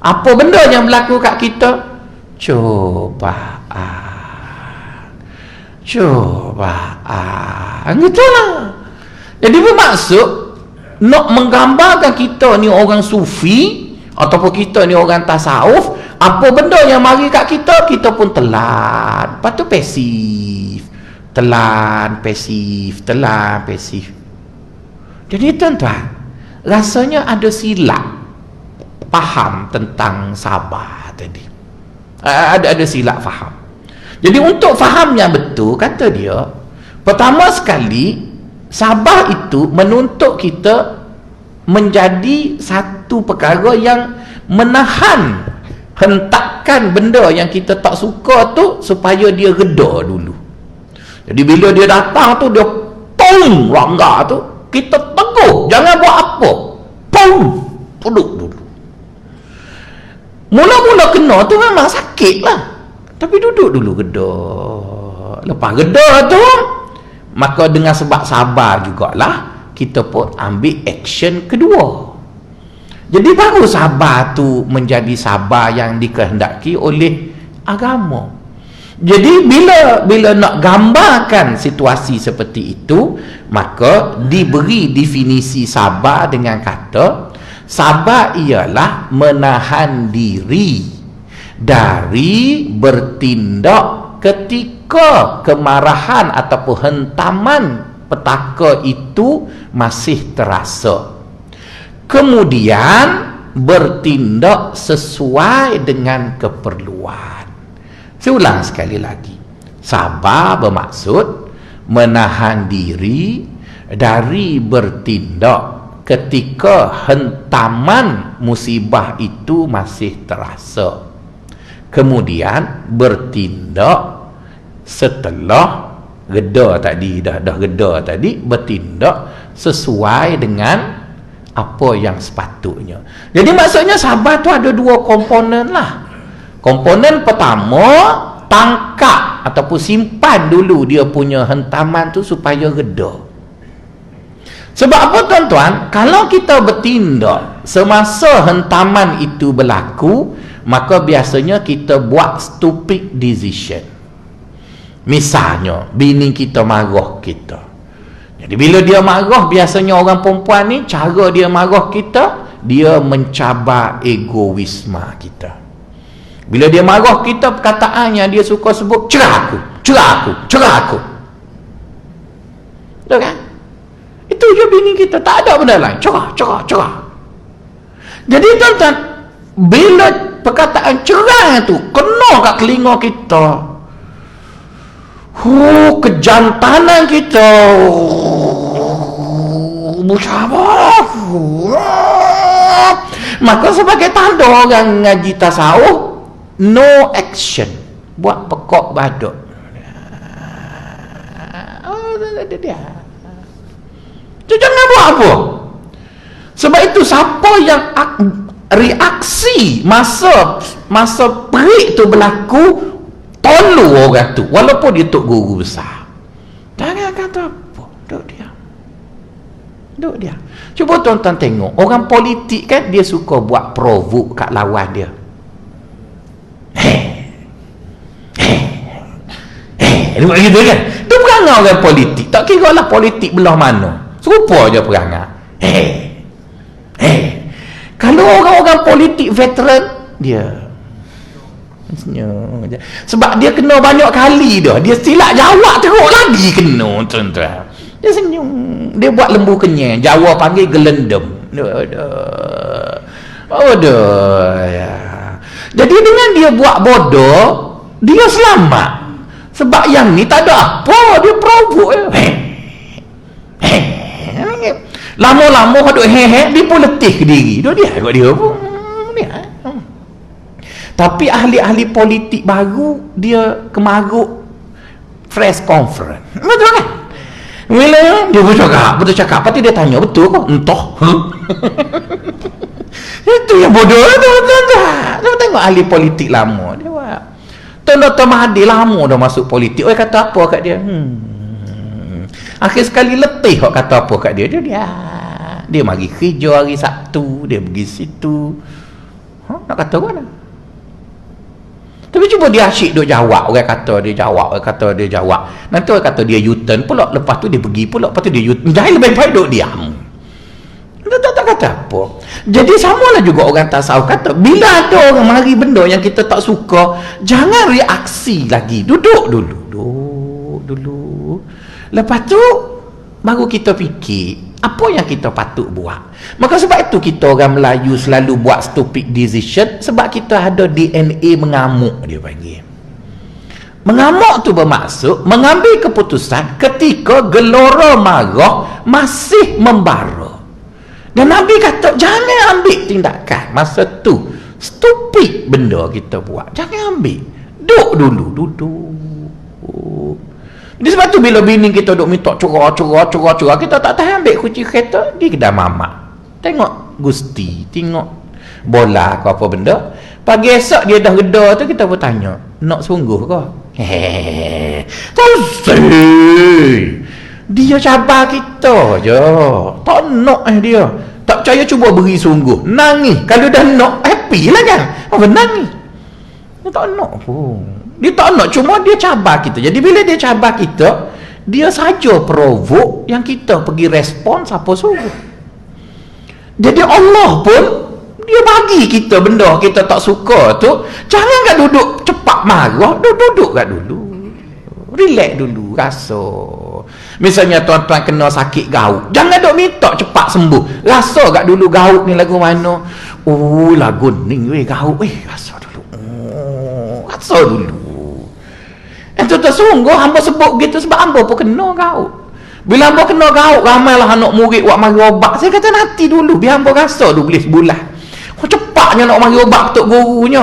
Apa benda yang berlaku kat kita? Cobaan gitulah. Jadi bermaksud nak menggambarkan kita ni orang sufi ataupun kita ni orang tasawuf, apa benda yang mari kat kita, kita pun telan, lepas tu pasif, telan pasif. Jadi tuan-tuan, rasanya ada silap faham tentang sabar tadi. Ada silap faham. Jadi untuk faham yang betul, kata dia, pertama sekali sabar itu menuntut kita menjadi satu perkara yang menahan hentakan benda yang kita tak suka tu supaya dia reda dulu. Jadi bila dia datang tu, dia pum rangga tu, kita teguh, jangan buat apa, pum, duduk dulu. Mula-mula kena tu memang sakit lah, tapi duduk dulu, reda. Lepas reda tu, maka dengan sebab sabar jugalah kita pun ambil action kedua. Jadi baru sabar tu menjadi sabar yang dikehendaki oleh agama. Jadi bila nak gambarkan situasi seperti itu, maka diberi definisi sabar dengan kata, sabar ialah menahan diri dari bertindak ketika kemarahan ataupun hentaman petaka itu masih terasa, kemudian bertindak sesuai dengan keperluan. Saya ulang sekali lagi, sabar bermaksud menahan diri dari bertindak ketika hentaman musibah itu masih terasa, kemudian bertindak setelah reda tadi, dah reda tadi, bertindak sesuai dengan apa yang sepatutnya. Jadi maksudnya sabar tu ada dua komponen lah. Komponen pertama, tangkap ataupun simpan dulu dia punya hentaman tu supaya reda. Sebab apa tuan-tuan? Kalau kita bertindak semasa hentaman itu berlaku, maka biasanya kita buat stupid decision. Misalnya bini kita marah kita, jadi bila dia marah, biasanya orang perempuan ni cara dia marah kita, dia mencabar egoisme kita. Bila dia marah kita, perkataan yang dia suka sebut, cerah aku. Betul kan? Itu je bini kita, tak ada benda lain, cerah. Jadi tuan-tuan, bila perkataan cerai tu kena kat telinga kita. Kejantanan kita. Musyawarah. Maka sebagai tanda orang ngaji tasawuf, no action, buat pekok badut. Dia. Tu jangan buat apa. Sebab itu siapa yang reaksi masa perik tu berlaku, tolong orang tu walaupun dia tok guru besar. Jangan kata apa, duduk dia. Cuba tuan-tuan tengok, orang politik kan dia suka buat provok kat lawan dia. Dia buat gitu kan. Dia perangai orang politik, tak kira lah politik belah mana, serupa je perangai. Kalau orang-orang politik veteran, dia senyum je. Sebab dia kena banyak kali dah, dia silap jawab teruk lagi kena, tuan-tuan. Dia senyum, dia buat lembu kenyang, Jawa panggil gelendam. Ya. Jadi dengan dia buat bodoh, dia selamat. Sebab yang ni tak ada apa, dia provok. Lama-lama duk dia pun letih ke diri. Dia kot dia pun. Tapi ahli-ahli politik baru dia kemaruk press conference. Betul kan? Bila dia betul cakap, pasti dia tanya, betul kok? Entah. Itu yang bodoh tu. Kita tengok ahli politik lama dia buat. Dr. Mahathir lama dah masuk politik. Oi kata apa kat dia? Akhir sekali letih kok kata apa kat dia. Dia mari kerja hari Sabtu, dia pergi situ. Nak kata mana? Tapi cuba dia asyik duk jawab. Orang kata dia jawab, orang kata dia jawab. Nanti orang kata dia U-turn pula, lepas tu dia pergi pula, lepas tu dia U-turn. Jangan lebih baik duk diam. Tak kata apa. Jadi samalah juga orang tasawuf kata, bila ada orang mari benda yang kita tak suka, jangan reaksi lagi. Duduk dulu. Lepas tu baru kita fikir apa yang kita patut buat. Maka sebab itu kita orang Melayu selalu buat stupid decision, sebab kita ada DNA mengamuk, dia panggil. Mengamuk tu bermaksud mengambil keputusan ketika gelora marah masih membara. Dan Nabi kata jangan ambil tindakan masa tu. Stupid benda kita buat, jangan ambil. Duduk dulu. Jadi sebab tu bila bini kita duk minta curah, kita tak tahan ambil kunci kereta di kedai mamak. Tengok Gusti, tengok bola ke apa benda. Pagi esok dia dah reda tu, kita pun tanya, nak sungguh ke? Dia cabar kita je. Tak nak dia. Tak percaya cuba beri sungguh. Nangis. Kalau dah nak, happy lah kan? Apa nangis? Dia tak nak pun. Dia tak nak, cuma dia cabar kita. Jadi bila dia cabar kita, dia saja provok yang kita pergi respon siapa suruh. Jadi Allah pun dia bagi kita benda kita tak suka tu. Jangan kat duduk cepat marah, duduk kat dulu. Relax dulu, rasa. Misalnya tuan-tuan kena sakit gaut, jangan duk minta cepat sembuh. Rasa kat dulu gaut ni lagu mana. Oh, lagu ni gaut. Rasa dulu. Rasa dulu. Itu tersungguh hamba sebut gitu sebab hamba pun kena gaut. Bila hamba kena gaut, ramailah anak murid buat mari obat. Saya kata nanti dulu, biar hamba rasa dulu boleh sebulan. Cepatnya nak mari obat tok gurunya.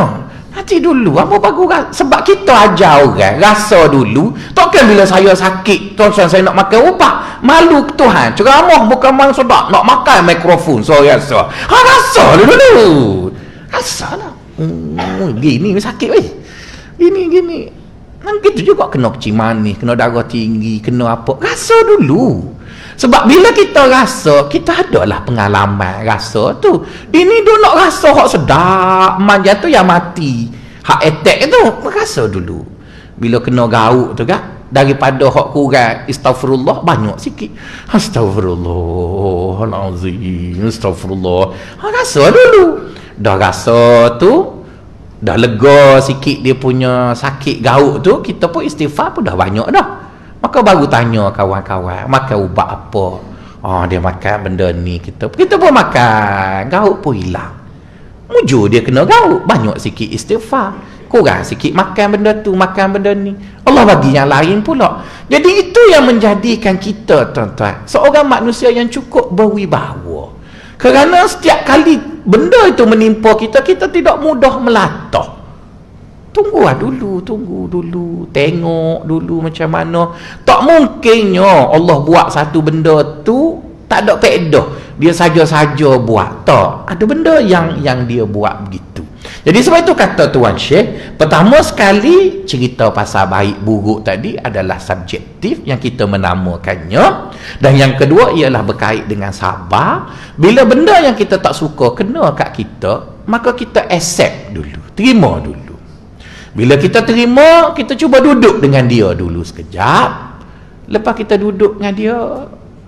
Nanti dulu, hamba bagus. Sebab kita ajar orang, rasa dulu. Takkan bila saya sakit, tuan-tuan saya nak makan ubat, malu ke Tuhan. Ceramah bukan main sedap, nak makan mikrofon, so rasa. Rasa dulu. Rasalah. Gini sakit weh. Gini. Nanti itu juga kena kecil manis, kena darah tinggi, kena apa. Rasa dulu. Sebab bila kita rasa, kita adalah pengalaman rasa tu. Ini dia nak rasa hak sedap, manja tu yang mati. Hak attack tu, rasa dulu. Bila kena gaut tu kan, daripada hak kurang, astagfirullah, banyak sikit. Astagfirullahalazim, astagfirullah. Rasa dulu. Dah rasa tu, dah lega sikit dia punya sakit gaut tu, kita pun istighfar pun dah banyak dah. Maka baru tanya kawan-kawan, makan ubat apa? Dia makan benda ni, kita pun makan, gaut pun hilang. Mujur dia kena gaul, banyak sikit istighfar, kurang sikit makan benda tu, makan benda ni, Allah bagi yang lain pula. Jadi itu yang menjadikan kita, tuan-tuan, seorang manusia yang cukup berwibawa. Kerana setiap kali benda itu menimpa kita, kita tidak mudah melatah. Tunggu dulu, tengok dulu macam mana. Tak mungkinnya Allah buat satu benda tu tak ada faedah, dia saja-saja buat. Tak, ada benda yang dia buat begitu. Jadi sebab itu kata Tuan Syekh, pertama sekali cerita pasal baik buruk tadi adalah subjektif yang kita menamakannya, dan yang kedua ialah berkait dengan sabar. Bila benda yang kita tak suka kena kat kita, maka kita accept dulu, terima dulu. Bila kita terima, kita cuba duduk dengan dia dulu sekejap. Lepas kita duduk dengan dia,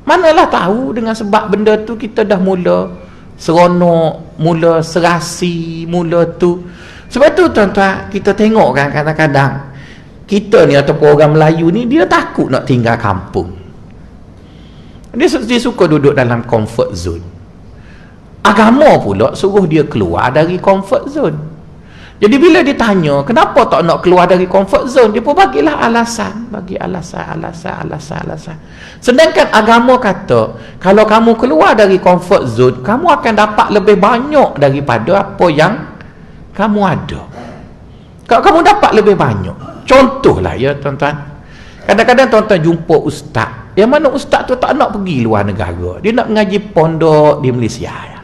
manalah tahu dengan sebab benda tu kita dah mula seronok, mula serasi, mula tu. Sebab tu tuan-tuan, kita tengok kan kadang-kadang kita ni ataupun orang Melayu ni, dia takut nak tinggal kampung. Dia suka duduk dalam comfort zone. Agama pula suruh dia keluar dari comfort zone. Jadi bila ditanya kenapa tak nak keluar dari comfort zone, dia pun bagilah alasan, bagi alasan. Sedangkan agama kata, kalau kamu keluar dari comfort zone, kamu akan dapat lebih banyak daripada apa yang kamu ada. Kalau kamu dapat lebih banyak, contohlah ya tuan-tuan, kadang-kadang tuan-tuan jumpa ustaz, yang mana ustaz tu tak nak pergi luar negara, dia nak mengaji pondok di Malaysia ya.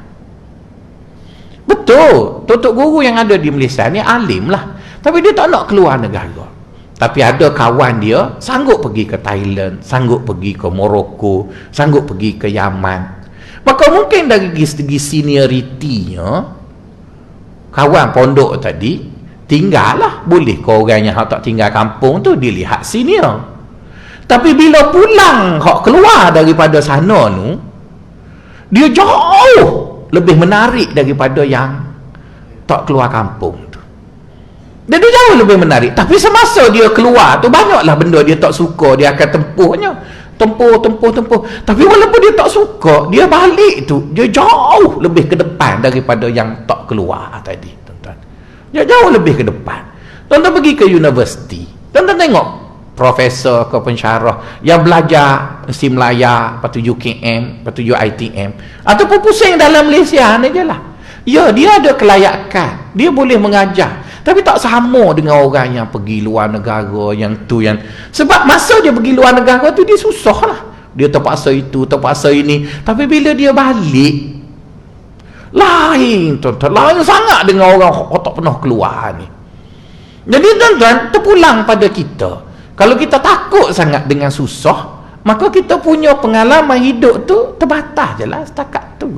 Betul, tutup guru yang ada di Malaysia ni alim lah, tapi dia tak nak keluar negara. Tapi ada kawan dia sanggup pergi ke Thailand, sanggup pergi ke Morocco, sanggup pergi ke Yaman. Maka mungkin dari segi senioritinya, kawan pondok tadi tinggallah, boleh ke orang yang tak tinggal kampung tu dilihat senior. Tapi bila pulang hak keluar daripada sana tu, dia jauh lebih menarik daripada yang tak keluar kampung tu. Dia jauh lebih menarik. Tapi semasa dia keluar tu, banyaklah benda dia tak suka, dia akan tempuhnya. Tempuh. Tapi walaupun dia tak suka, dia balik tu, dia jauh lebih ke depan daripada yang tak keluar tadi, tuan-tuan. Dia jauh lebih ke depan. Tuan-tuan pergi ke universiti, tuan-tuan tengok profesor ke pensyarah yang belajar mesti Melaya, lepas tu UKM, lepas tu UiTM, ataupun pusing dalam Malaysia ni je lah. Ya, dia ada kelayakan, dia boleh mengajar, tapi tak sama dengan orang yang pergi luar negara, yang tu yang, sebab masa dia pergi luar negara tu dia susah lah, dia terpaksa itu, terpaksa ini. Tapi bila dia balik, lain tuan-tuan, lain sangat dengan orang yang tak pernah keluar ni. Jadi tuan-tuan, terpulang pada kita, kalau kita takut sangat dengan susah, maka kita punya pengalaman hidup tu terbatas je lah setakat tu.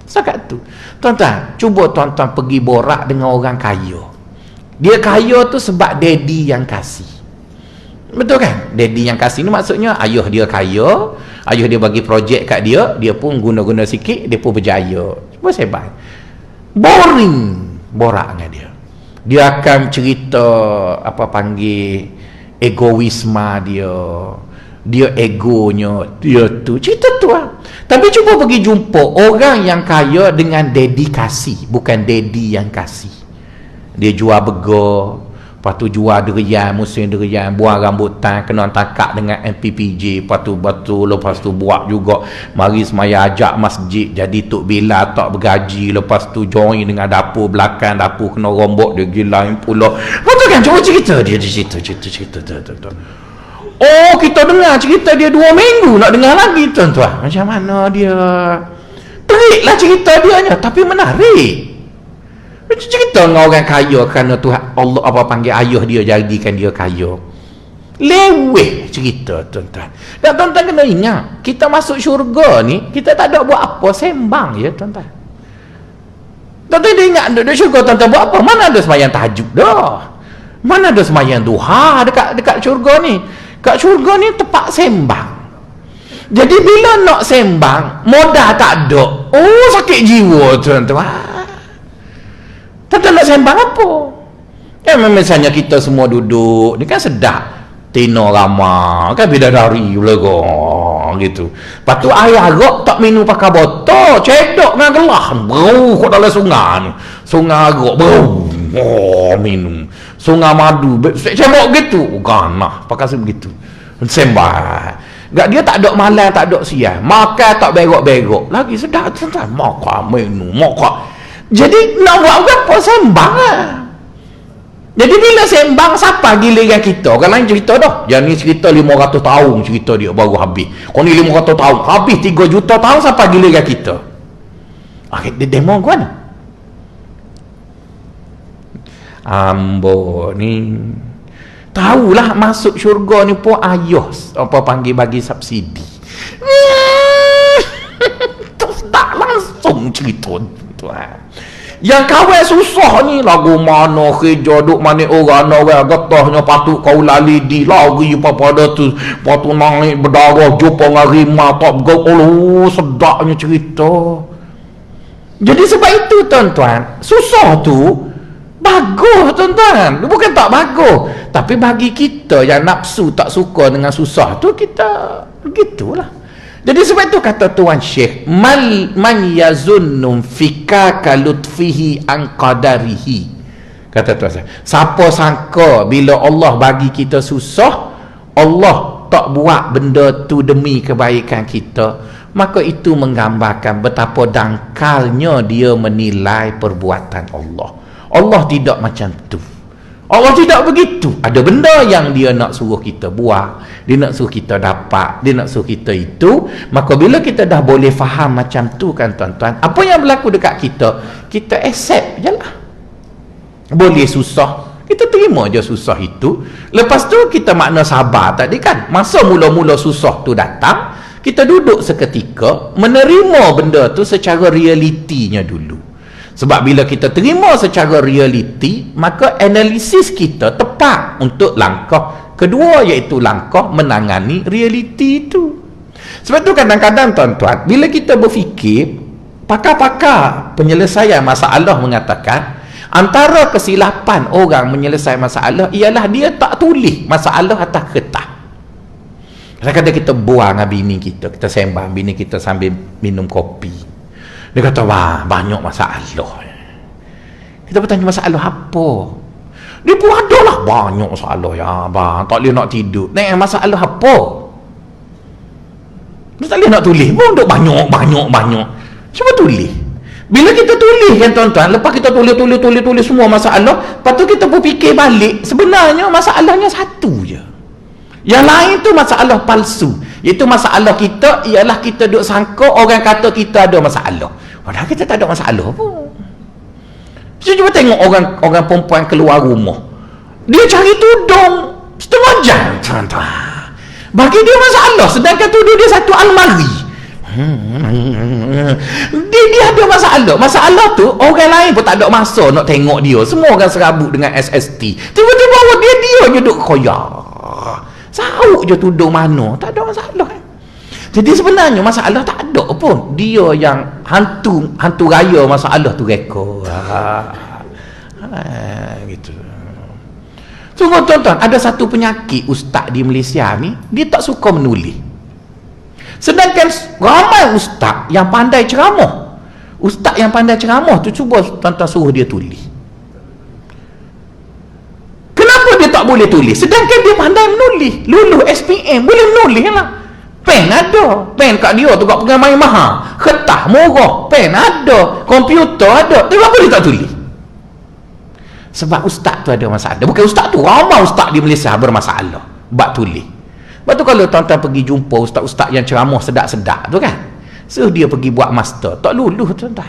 Setakat tu. Tuan-tuan, cuba tuan-tuan pergi borak dengan orang kaya. Dia kaya tu sebab daddy yang kasih. Betul kan? Daddy yang kasih ni maksudnya ayah dia kaya, ayah dia bagi projek kat dia, dia pun guna-guna sikit, dia pun berjaya. Cuba sebat. Boring borak dengan dia. Dia akan cerita apa panggil egoisma dia egonya, dia tu cerita tu lah. Tapi cuba pergi jumpa orang yang kaya dengan dedikasi, bukan daddy yang kasih. Dia jual burger, lepas tu jual durian, musim durian, buang rambutan, kena tangkap dengan MPPJ, lepas tu buat juga mari semaya ajak masjid, jadi Tok Bila tak bergaji, lepas tu join dengan dapur belakang, dapur kena rombok dia gila pula. Betul kan? Cuba cerita dia cerita. Oh, kita dengar cerita dia 2 minggu nak dengar lagi tuan-tuan. Macam mana dia? Teriklah cerita dia nya, tapi menarik. Cerita dengan orang kaya kerana Tuhan Allah apa panggil ayah dia jadikan dia kaya. Leweh cerita tuan-tuan. Dan tuan-tuan kena ingat, kita masuk syurga ni, kita tak ada buat apa, sembang ya tuan-tuan. Tuan-tuan dia ingat duduk syurga, tuan-tuan buat apa? Mana ada sembahyang tahajud dah. Mana ada sembahyang duha dekat syurga ni. Kat syurga ni tempat sembang. Jadi bila nak sembang, modal tak ada. Oh, sakit jiwa tuan-tuan. Tuan-tuan nak sembang apa? Ya, misalnya kita semua duduk ni kan sedap, tino ramah kan, bidadari pula gitu. Lepas tu air arak tak minum pakai botol, cedok dengan gelas. Bau kat dalam sungai ni. Sungai arak bau. Oh, minum. Sungai madu cebok gitu. Ganah pakai begitu. Sembah. Gak dia tak ada malam, tak ada siang. Makan tak berok-berok. Lagi sedap tuan-tuan. Makan minum, makan. Jadi nak buat apa sembang lah. Jadi bila sembang siapa giliran kita? Orang lain cerita dah. Yang ni cerita 500 tahun cerita dia baru habis. Kau ni 500 tahun habis 3 juta tahun siapa giliran kita? Dia demo gua ni. Ambo ni tahulah masuk syurga ni pun ayah apa panggil bagi subsidi. Terus tak langsung cerita tuan. Yang kawan susah ni lagu mana kerja duk mana orang getahnya patut kau lali di lagi pada tu patu naik berdarah jumpa dengan rimah tak bergol. Sedapnya cerita. Jadi sebab itu tuan-tuan, susah tu bagus tuan-tuan, bukan tak bagus, tapi bagi kita yang nafsu tak suka dengan susah tu, kita begitulah. Jadi sebab itu kata Tuan Syekh, man yazunnu fika kalutfihi an qadarihi. Kata Tuan Syekh, siapa sangka bila Allah bagi kita susah, Allah tak buat benda tu demi kebaikan kita, maka itu menggambarkan betapa dangkalnya dia menilai perbuatan Allah. Allah tidak macam tu. Allah tidak begitu. Ada benda yang dia nak suruh kita buat, dia nak suruh kita dapat, dia nak suruh kita itu. Maka bila kita dah boleh faham macam tu kan tuan-tuan, apa yang berlaku dekat kita, kita accept je lah. Boleh susah, kita terima je susah itu. Lepas tu kita makna sabar tadi kan. Masa mula-mula susah tu datang, kita duduk seketika menerima benda tu secara realitinya dulu. Sebab bila kita terima secara realiti, maka analisis kita tepat untuk langkah kedua, iaitu langkah menangani realiti itu. Sebab tu kadang-kadang tuan-tuan, bila kita berfikir, pakar-pakar penyelesaian masalah mengatakan antara kesilapan orang menyelesaikan masalah ialah dia tak tulis masalah atas kertas. Kadang-kadang kita buang dengan bini kita sembang bini kita sambil minum kopi. Dia kata, wah, banyak masalah. Kita bertanya masalah apa? Dia pun ada lah banyak masalah ya, abang. Tak boleh nak tidur. Masalah apa? Dia tak boleh nak tulis pun duk banyak. Cuba tulis. Bila kita tulis kan tuan-tuan, lepas kita tulis semua masalah, lepas tu kita pun fikir balik, sebenarnya masalahnya satu je. Yang lain tu masalah palsu. Iaitu masalah kita ialah kita duk sangka orang kata kita ada masalah. Padahal kita tak ada masalah pun. Cuba tengok orang perempuan keluar rumah, dia cari tudung setengah jam tuan-tuan. Bagi dia masalah, sedangkan tudung dia satu almari. Dia ada masalah tu orang lain pun tak ada masa nak tengok dia. Semua orang serabut dengan SST. Tiba-tiba dia je duk koyak. Sauk je tudung mana, tak ada masalah. Jadi sebenarnya masalah tak ada pun. Dia yang hantu raya masalah tu rekod. Gitu. Tunggu tuan-tuan, ada satu penyakit ustaz di Malaysia ni, dia tak suka menulis. Sedangkan ramai ustaz yang pandai ceramah. Ustaz yang pandai ceramah tu, cuba tuan-tuan suruh dia tulis. Kenapa dia tak boleh tulis? Sedangkan dia pandai menulis. Lulus SPM, boleh menulis lah. Pen ada, pen kat dia tu kat pengamai mahal, kertas murah, pen ada, komputer ada, tapi apa dia tak tulis? Sebab ustaz tu ada masalah. Bukan ustaz tu, ramai ustaz di Malaysia bermasalah bab tulis. Sebab tu kalau tuan-tuan pergi jumpa ustaz-ustaz yang ceramah sedap-sedap tu kan, suruh dia pergi buat master, tak lulus tuan-tuan.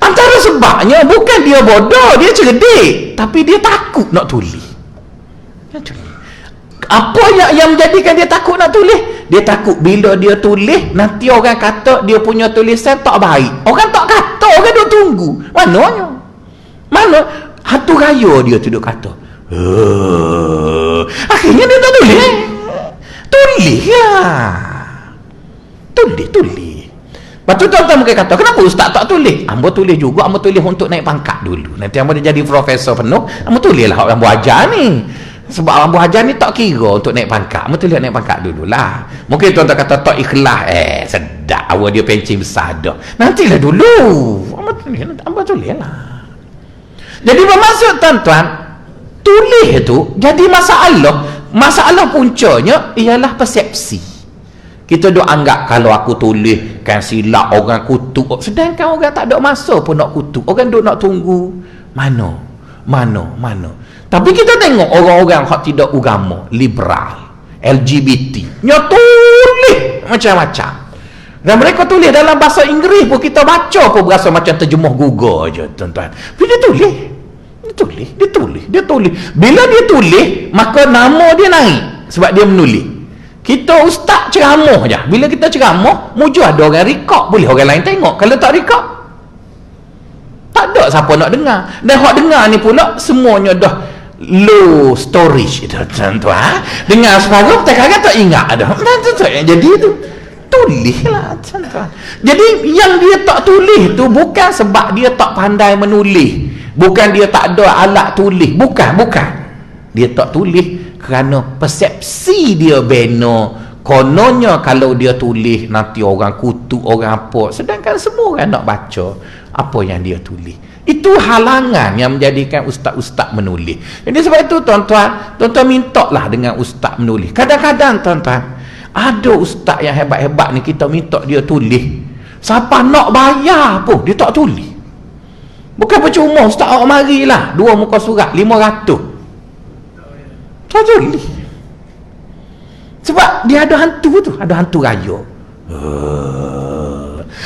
Antara sebabnya bukan dia bodoh, dia cerdik, tapi dia takut nak tulis. Apa yang menjadikan dia takut nak tulis? Dia takut bila dia tulis nanti orang kata dia punya tulisan tak baik. Orang tak kata, orang duk tunggu. Mana hantu raya dia tu duk kata. Akhirnya dia tak tulis. Tulis lah. Tulis. Lepas tu tuan-tuan mungkin kata, kenapa ustaz tak tulis? Amba tulis juga, amba tulis untuk naik pangkat dulu. Nanti amba jadi profesor penuh, amba tulis lah orang buat ajar ni. Sebab Abu Hajar ni tak kira untuk naik pangkat. Mesti lihat naik pangkat dululah. Mungkin tuan-tuan kata tak ikhlas. Sedap awal dia pencing besar dah. Nantilah dulu. Apa tulis lah. Jadi bermaksud tuan-tuan, tulis tu jadi masalah puncanya ialah persepsi. Kita duk anggap kalau aku tulis kan silap orang kutuk, sedangkan orang tak ada masa pun nak kutuk. Orang duk nak tunggu mana. Tapi kita tengok orang-orang hak tidak agama, liberal, LGBT, nya tulis macam-macam. Dan mereka tulis dalam bahasa Inggeris pun kita baca pun berasa macam terjemah Google aja, tuan-tuan. Bila dia tulis. Bila dia tulis, maka nama dia naik sebab dia menulis. Kita ustaz ceramah je. Bila kita ceramah, mujur ada orang rekod, boleh orang lain tengok. Kalau tak rekod, tak ada siapa nak dengar. Dan hak dengar ni pula semuanya dah low storage itu, tuan-tuan. Dengar separuh, kadang-kadang tak ingat dah. Jadi tu tulislah, tuan-tuan. Jadi yang dia tak tulis tu bukan sebab dia tak pandai menulis, bukan dia tak ada alat tulis, bukan. Dia tak tulis kerana persepsi dia bina, kononnya kalau dia tulis nanti orang kutuk, orang apa, sedangkan semua orang nak baca apa yang dia tulis. Itu halangan yang menjadikan ustaz-ustaz menulis. Jadi sebab itu tuan-tuan mintalah dengan ustaz menulis. Kadang-kadang tuan-tuan ada ustaz yang hebat-hebat ni, kita minta dia tulis, siapa nak bayar pun dia tak tulis. Bukan percuma ustaz awak marilah 2 muka surat 500 tak tulis. Sebab dia ada hantu tu, ada hantu raya.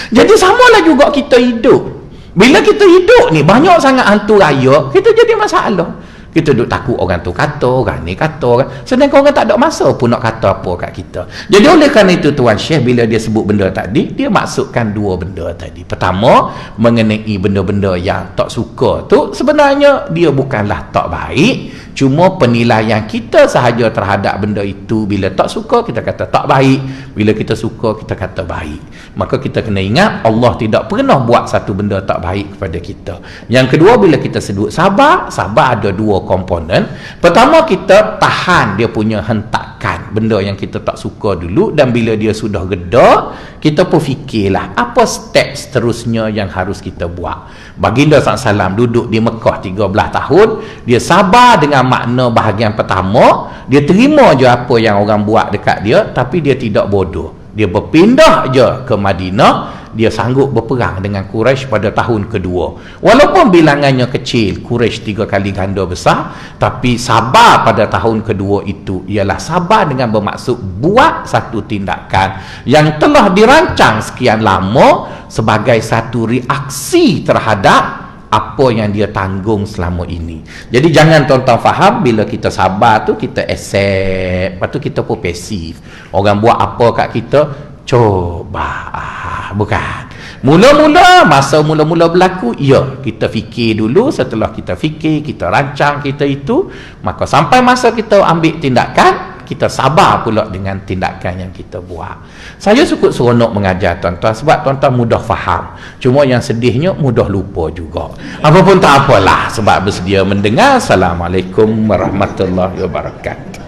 Jadi samalah juga kita hidup. Bila kita hidup ni banyak sangat hantu raya, kita jadi masalah. Kita duk takut orang tu kata, orang ni kata, orang, sedangkan orang tak ada masa pun nak kata apa kat kita. Jadi oleh kerana itu Tuan Syekh bila dia sebut benda tadi, dia maksudkan 2 benda tadi. Pertama, mengenai benda-benda yang tak suka tu sebenarnya dia bukanlah tak baik, cuma penilaian kita sahaja terhadap benda itu. Bila tak suka kita kata tak baik, bila kita suka kita kata baik. Maka kita kena ingat Allah tidak pernah buat satu benda tak baik kepada kita. Yang kedua, bila kita sebut sabar ada 2 komponen. Pertama, kita tahan dia punya hentakan benda yang kita tak suka dulu, dan bila dia sudah reda, kita pun fikirlah apa step seterusnya yang harus kita buat. Baginda SAW duduk di Mekah 13 tahun, dia sabar dengan makna bahagian pertama, dia terima je apa yang orang buat dekat dia, tapi dia tidak bodoh. Dia berpindah je ke Madinah, dia sanggup berperang dengan Quraisy pada tahun kedua. Walaupun bilangannya kecil, Quraisy 3 kali ganda besar, tapi sabar pada tahun kedua itu ialah sabar dengan bermaksud buat satu tindakan yang telah dirancang sekian lama sebagai satu reaksi terhadap apa yang dia tanggung selama ini. Jadi jangan tuan-tuan faham bila kita sabar tu kita accept, lepas tu kita pun pasif. Orang buat apa kat kita, coba. Bukan. Masa mula-mula berlaku, ya, kita fikir dulu. Setelah kita fikir, kita rancang kita itu, maka sampai masa kita ambil tindakan, kita sabar pula dengan tindakan yang kita buat. Saya cukup seronok mengajar tuan-tuan sebab tuan-tuan mudah faham. Cuma yang sedihnya mudah lupa juga. Apapun tak apalah, sebab bersedia mendengar. Assalamualaikum warahmatullahi wabarakatuh.